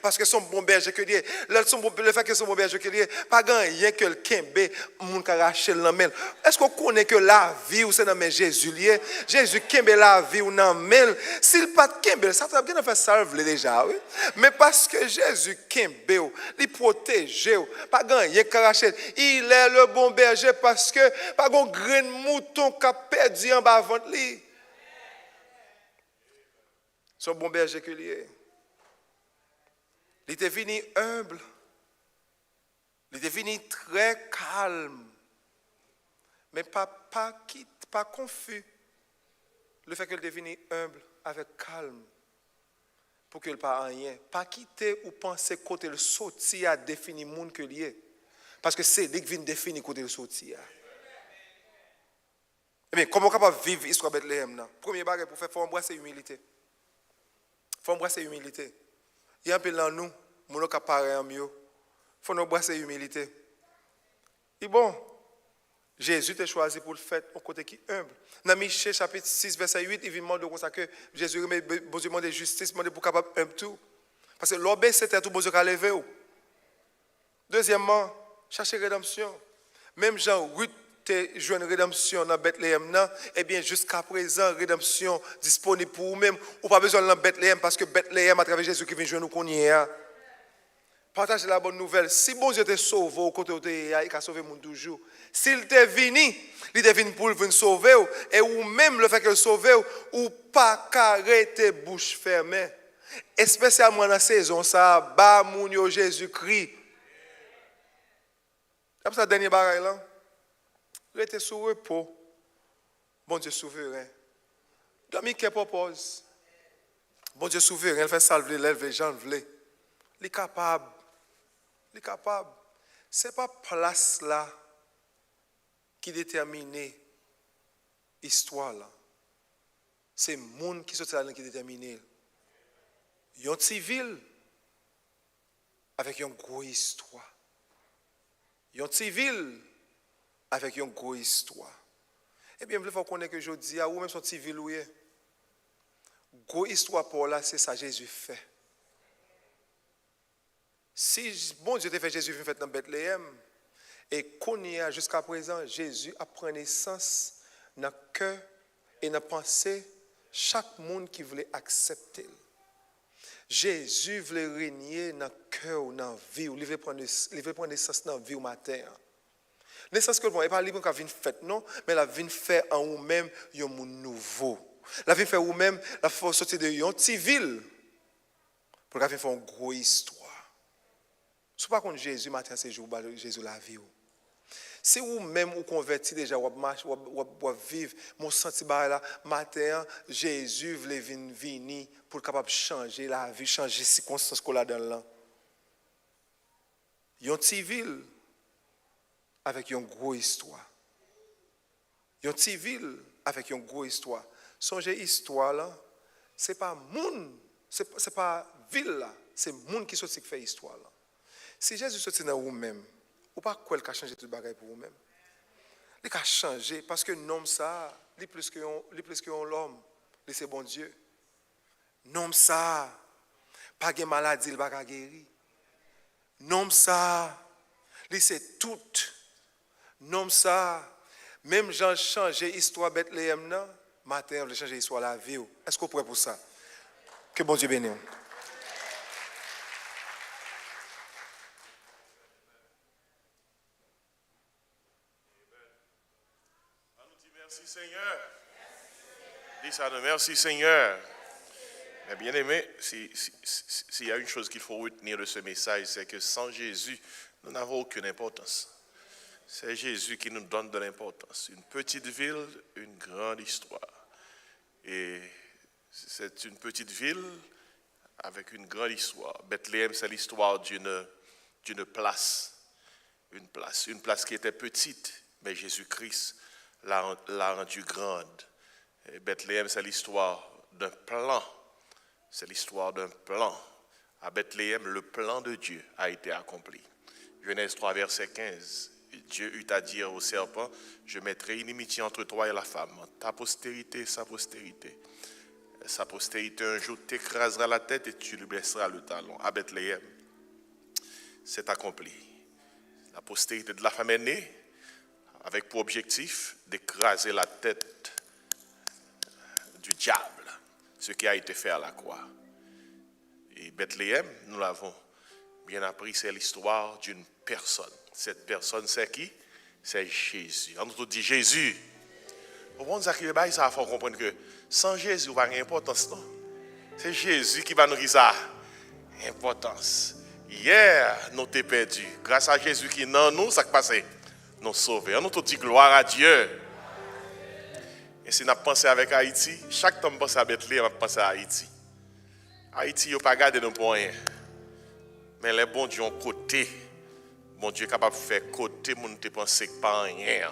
parce que son bon berger que lié, le fait que son bon berger que lié, pas rien que le kembe, monde qui a racheté le même. Est-ce qu'on connaît que la vie, ou c'est dans même Jésus lié? Jésus kembe la vie, ou dans même. S'il pas de kembe, ça va bien faire salve déjà, oui. Mais parce que Jésus kembe, il protège, pas rien et Rachel. Il est le bon berger parce que pas un grain de mouton qui a perdu en bas ventre lui. Son bon berger que lui est. Il était venu humble. Il était venu très calme. Mais pas confus. Le fait qu'il était venu humble, avec calme, pour qu'il ne pas rien. Pas quitter ou penser côté le sorti à définir le monde que lui est. Parce que c'est lui qui vient définir côté le sorti. Mais comment on est capable de vivre l'histoire de Bethléem? Premier bagage pour faire, il faut embrasser l'humilité. Il faut embrasser l'humilité. Il y a un peu dans nous, nous qui paraît en mieux. Il faut embrasser l'humilité. Et bon, Jésus t'a choisi pour le faire au côté qui est humble. Dans Michée chapitre 6, verset 8, il demande comme ça que Jésus remet besoin de justice, demande pour capable humble tout. Parce que l'obéissance c'était tout besoin qu'à lever. Deuxièmement, chercher rédemption. Même Jean 8 te joue une rédemption dans Bethléem, eh bien jusqu'à présent, rédemption disponible pour vous-même. Ou pas besoin de Bethléem parce que Bethléem, à travers Jésus qui vient jouer nous qu'on y est. Partagez la bonne nouvelle. Si bon Dieu te sauve au côté où il a sauvé le monde toujours. S'il te venu, il est venu pour venir sauver. Et ou même le fait qu'il sauve, ou pas arrêter bouche fermée. Et spécialement dans la saison, ça, bas moun yo Jésus-Christ. Après ça, dernier bagaille là. Il était sous repos. Bon Dieu souverain. Dormi qui propose. Bon Dieu souverain, il fait salver l'élève, Jean vle. Il est capable. Il est capable. Ce n'est pas place là qui détermine l'histoire là. C'est le monde qui sont là qui détermine. Il y a une civile avec une grosse histoire. Il y a une civile avec une grosse histoire. Eh bien, il faut qu'on ait que je dis, ou même son civil ou est. Grosse histoire pour là, c'est ça Jésus fait. Si bon Dieu te fait Jésus fait dans Bethléem, et qu'on y a jusqu'à présent, Jésus a pris naissance dans le cœur et dans la pensée chaque monde qui voulait accepter. Jésus voulait régner dans le cœur, dans la vie, il veut prendre naissance dans la vie au matin. Naissance que n'est pas libre qu'à venir faire, non, mais la vie fait en vous-même un monde nouveau. La vie fait en vous-même, la force sortir de une civile pour qu'à faire une grosse histoire. Ce n'est pas contre Jésus, matin, c'est jour, Jésus la vie. Si vous-même vous convertis déjà, vous vivre, mon sentiment là, matin, Jésus voulait venir pour capable changer la vie, changer les circonstances qu'on a dans là. Il y a une civile avec une grosse histoire. Il y a une civile avec une grosse histoire. Songez histoire là, c'est pas monde, c'est pas ville là, c'est monde qui sorti qui fait histoire là. Si Jésus sorti dans vous-même, ou pas quoi il a changé tout le bagage pour vous-même. Il a changé parce que l'homme ça, il plus que l'homme, c'est bon Dieu. L'homme ça, pas de maladie, il va pas guérir. L'homme ça, c'est tout. L'homme ça, même Jean changé l'histoire Bethléem là, matin on veut changer l'histoire la vie. Est-ce qu'on pourrait pour ça? Que bon Dieu bénisse. Merci Seigneur. Dis ça, merci Seigneur. Mais bien aimé, s'il y a une chose qu'il faut retenir de ce message, c'est que sans Jésus, nous n'avons aucune importance. C'est Jésus qui nous donne de l'importance. Une petite ville, une grande histoire. Et c'est une petite ville avec une grande histoire. Bethléem, c'est l'histoire d'une place. Une place qui était petite, mais Jésus-Christ l'a rendue grande. Et Bethléem, c'est l'histoire d'un plan. C'est l'histoire d'un plan. À Bethléem, le plan de Dieu a été accompli. Genèse 3, verset 15. Dieu eut à dire au serpent, je mettrai inimitié entre toi et la femme, ta postérité et sa postérité. Sa postérité un jour t'écrasera la tête et tu lui blesseras le talon. À Bethléem, c'est accompli. La postérité de la femme est née avec pour objectif d'écraser la tête du diable, ce qui a été fait à la croix. Et Bethléem, nous l'avons bien appris, c'est l'histoire d'une personne. Cette personne, c'est qui? C'est Jésus. On nous dit Jésus. Au moment où ça faut comprendre que sans Jésus, il n'y a pas d'importance. C'est Jésus qui va nous dire ça. Importance. Hier, nous t'es perdus. Grâce à Jésus qui est dans nous, ça qui passe. Nous sauver. On nous dit gloire à Dieu. Et si nous pensons avec Haïti, chaque temps que nous pensons à Bethléem, nous pensons à Haïti. Haïti, il n'a pas gardé nous pour rien. Mais les bons dieux ont côté. Mon Dieu est capable de faire côté, mon ne pense pas rien.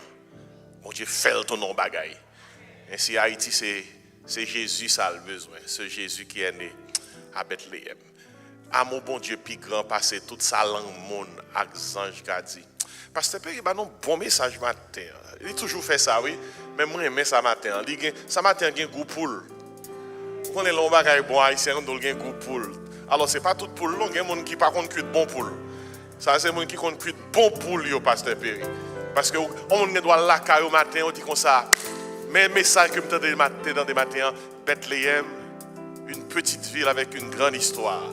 Mon Dieu fait ton nom bagaille. Ainsi Haïti, c'est Jésus ça a le besoin. C'est Jésus qui est né à Bethléem. À mon bon Dieu, puis grand passé toute sa langue monde, avec ange qui a dit. Parce que il y a un bon message matin. Il toujours fait ça, oui. Mais moi, j'aime ça matin. Ça matin, il y a un goût poule. Quand on est long bagaille bon haïtien, on a un goût poule. Alors, ce n'est pas tout poule, il y a des gens qui par contre cuit bon poule. Ça, c'est des gens qui cuit bon poule, yo, pasteur Perry. Parce que on doit la caille au matin, on dit comme ça. Mais le message que je me dans des matins, Bethléem, une petite ville avec une grande histoire.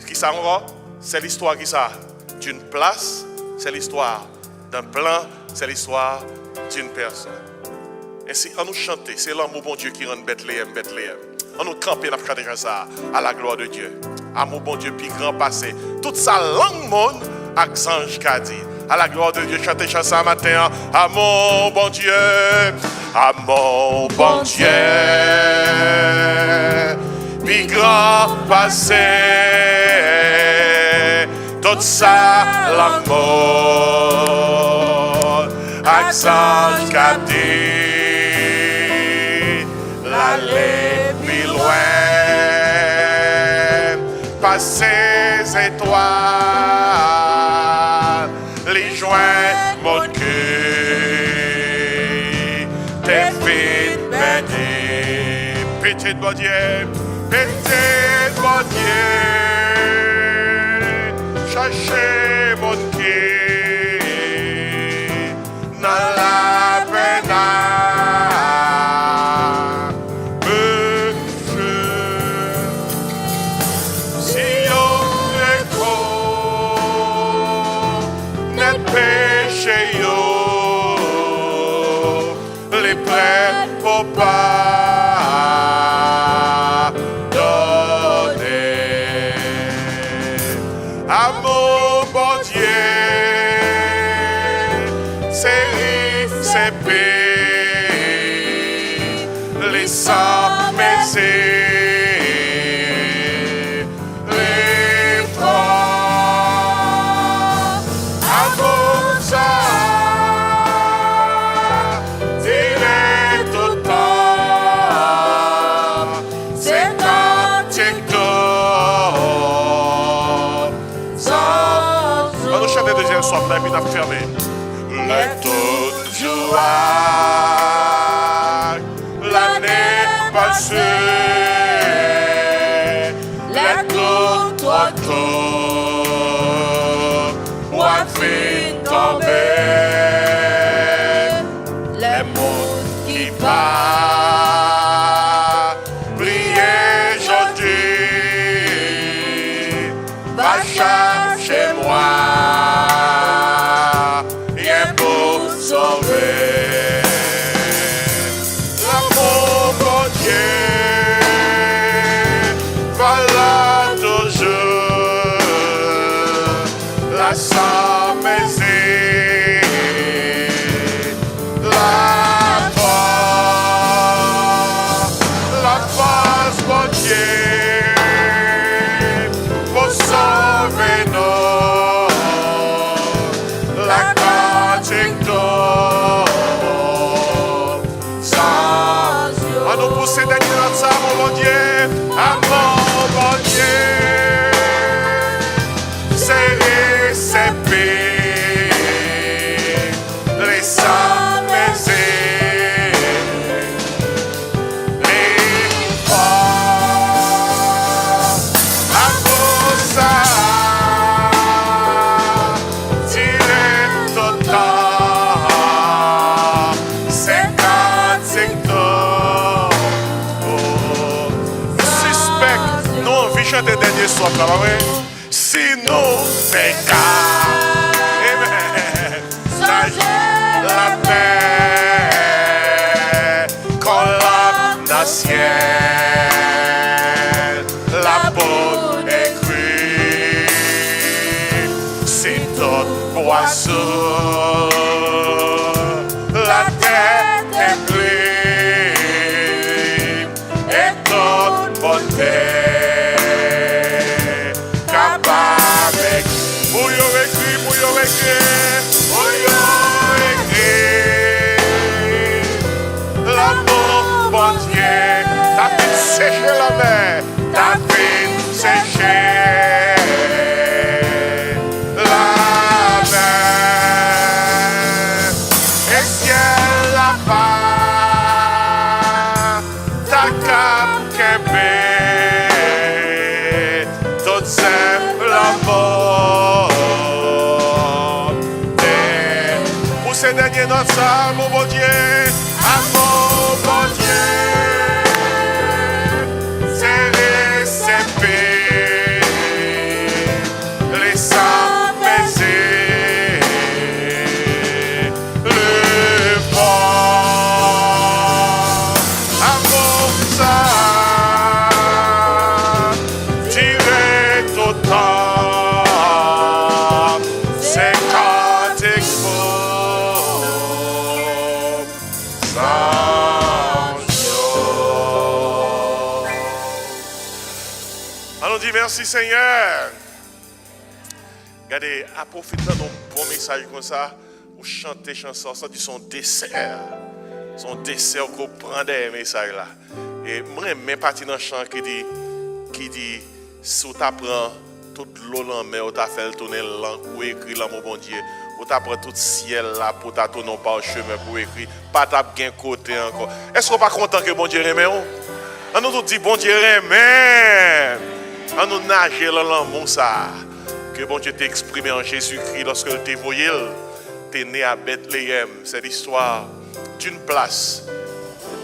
Qui ça encore? C'est l'histoire qui ça? D'une place, c'est l'histoire d'un plan, c'est l'histoire d'une personne. Et si on nous chante, c'est l'amour bon Dieu qui rend Bethléem, Bethléem. On nous camper, on chanter ça à la gloire de Dieu. Amour bon Dieu, puis grand passé. Toute sa langue monde, avec ange qu'a dit. À la gloire de Dieu, chantez ça matin. Amour bon Dieu, amour bon Dieu. Puis grand passé. Toute sa langue monde, avec ange qu'a dit. L'aller plus loin, passer ces étoiles, les joints mon cœur, tes filles bénies, petit bon Dieu, petit bon Dieu, cherchez mon cœur, dans la peine. Sans messer les froids amour ça dirait tout temps c'est quand TikTok on nous chante le deuxième soir la vie n'a fermé le tout joie l'année passée, les tout trop tôt, ou a fait tomber, les mots qui partent, priez aujourd'hui, va chercher moi, et pour sauver. Sans baiser la force mon Dieu pour sauver nous la quantité d'eau sans on nous pousse derrière ça mon Dieu amour mon Dieu les sans baiser les forts amour ça tirer tout temps c'est quand c'est tout suspect nous on vit chanter dernier soir là ouais sinon c'est quand ciel, la bonne écrit, c'est ton poisson, la terre est clean, et toute bonté, capable écrit, bouillon écrit, l'amour, bon Dieu, t'as fait sécher la mer, t'as fait sécher la mer, et ciel là-bas, t'as cap qu'aimé, tout simple amour. Pour ces derniers notes, ça, mon bon Dieu, amour, bon Dieu, c'est récepé, laissant baiser le vent. Amour, ça, tiré tout temps, c'est quand allons dire merci Seigneur. Regardez, à profiter d'un bon message comme ça, ou chanter chanson, ça dit son dessert. Son dessert qu'on prend des messages là. Et moi, j'aime partie dans le chant qui dit, si tu apprends toute l'eau en mer, tu as fait le tourner langue pour écrire l'amour bon Dieu. Ou tu apprends tout le ciel là pour t'attendre par le chemin pour écrire. Pas t'as bien côté encore. Est-ce qu'on n'est pas content que bon Dieu remet? On nous dit bon Dieu remet. On nous nager dans l'amour ça. Que bon Dieu t'a exprimé en Jésus-Christ lorsque il t'a voyé. T'es né à Bethléem. C'est l'histoire d'une place,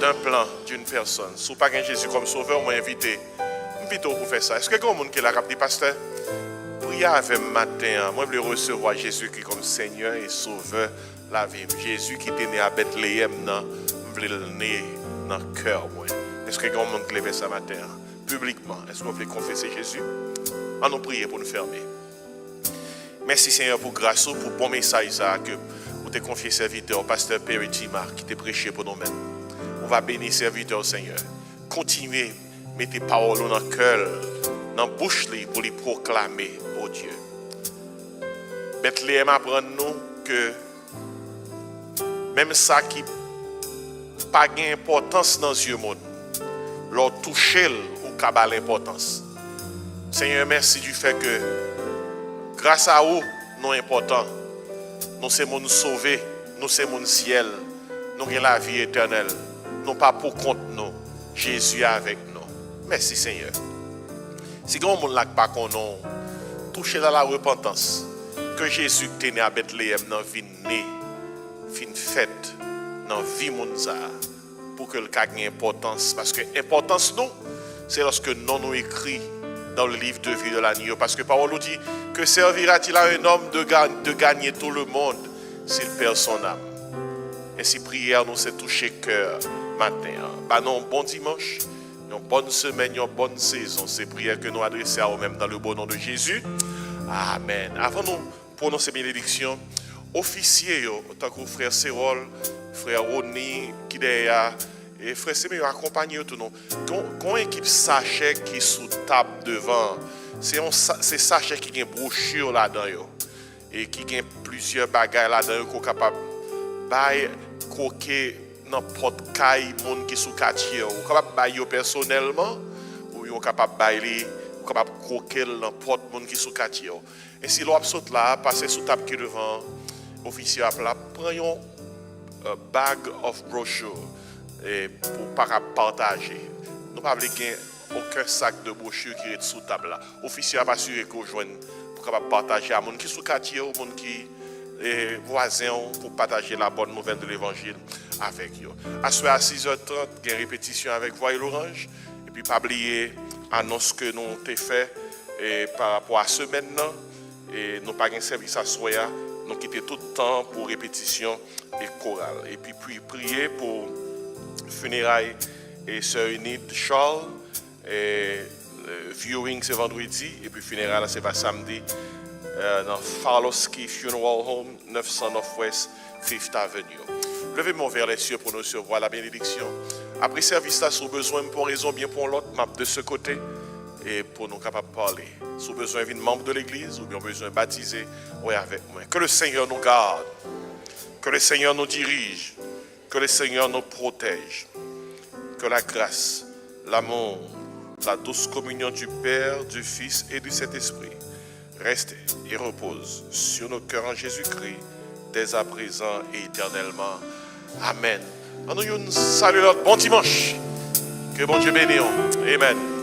d'un plan, d'une personne. Si vous n'avez pas Jésus comme sauveur, on m'a invité. Invité pour faire ça. Est-ce que quelqu'un qui l'a rappelé, pasteur? Priez avec matin. Moi, je veux recevoir Jésus-Christ comme Seigneur et Sauveur la vie. Jésus qui était né à Bethléem, je veux le né dans le cœur. Est-ce que quelqu'un qui l'a fait ça matin? Publiquement. Est-ce qu'on veut confesser Jésus? On nous prier pour nous fermer. Merci Seigneur pour grâce, pour bon message que vous te confié serviteur, pasteur Perry Timar, qui t'a prêché pour nous-mêmes. On va bénir serviteur Seigneur. Continuez, mettez paroles dans le cœur, dans la bouche pour les proclamer, oh Dieu. Bethléem apprend nous que même ça qui n'a pas d'importance dans les yeux monde, leur toucher ou qu'à l'importance. Seigneur, merci du fait que grâce à vous, nous sommes importants. Nous sommes nous sauvés, nous sommes mon ciel, nous avons la vie éternelle. Nous pas pour compte nous. Jésus est avec nous. Merci Seigneur. Si vous ne l'avez pas nous touché dans la repentance, que Jésus qui est né à Bethléem dans vie né, fin fête, dans vie monza, pour que le cas ait importance. Parce que l'importance nous, c'est lorsque nous écrit dans le livre de vie de l'agneau. Parce que Paul nous dit que servira-t-il à un homme de gagner tout le monde s'il perd son âme. Ainsi, prière nous s'est touché cœur matin. Bah non, bon dimanche, une bonne semaine, une bonne saison. C'est prière que nous adressons à nous-mêmes dans le beau nom de Jésus. Amen. Avant nous prononcer bénédiction, officier, tant que frère Cérol, frère Roni, qui est et frère Sémé, accompagné tout nous. Quand équipe sachet qui est sous table devant, c'est sachet qui a une brochure là-dedans et qui a plusieurs bagages là-dedans qu'on est capable de croquer dans n'importe quel monde qui est sous quartier. On est capable de bailler personnellement ou on est capable de croquer dans n'importe monde qui est sous quartier. Et si l'on saute là, passer sous table qui est devant, officier à plat, prenons un bag of brochure. Et pour pas partager. Nous ne pouvons pas aucun sac de brochures qui est sous table là. Officier a assuré qu'on joigne pour partager à monde qui sous quartier ou monde qui est voisin pour partager la bonne nouvelle de l'évangile avec eux. À 6h30, il y a une répétition avec Voix et l'Orange. Et puis pas oublier annonce que nous avons fait par rapport à ce maintenant. Et nous pas un service à soya. Nous quittons tout le temps pour répétition et chorale. Et puis prier pour funérailles et sœur Enid Charles. Et le viewing c'est vendredi et puis funérailles c'est pas samedi dans Farlowski Funeral Home 900 Northwest 5th Avenue. Levez-moi vers les cieux pour nous recevoir la bénédiction. Après service là, si vous avez besoin pour raison bien pour l'autre, map de ce côté et pour nous capables de parler. Si vous avez besoin d'être membre de l'église ou bien besoin de baptiser, oui avec moi. Que le Seigneur nous garde, que le Seigneur nous dirige, que le Seigneur nous protège, que la grâce, l'amour, la douce communion du Père, du Fils et du Saint-Esprit reste et repose sur nos cœurs en Jésus-Christ, dès à présent et éternellement. Amen. Nous saluons, bon dimanche. Que bon Dieu bénisse. Amen.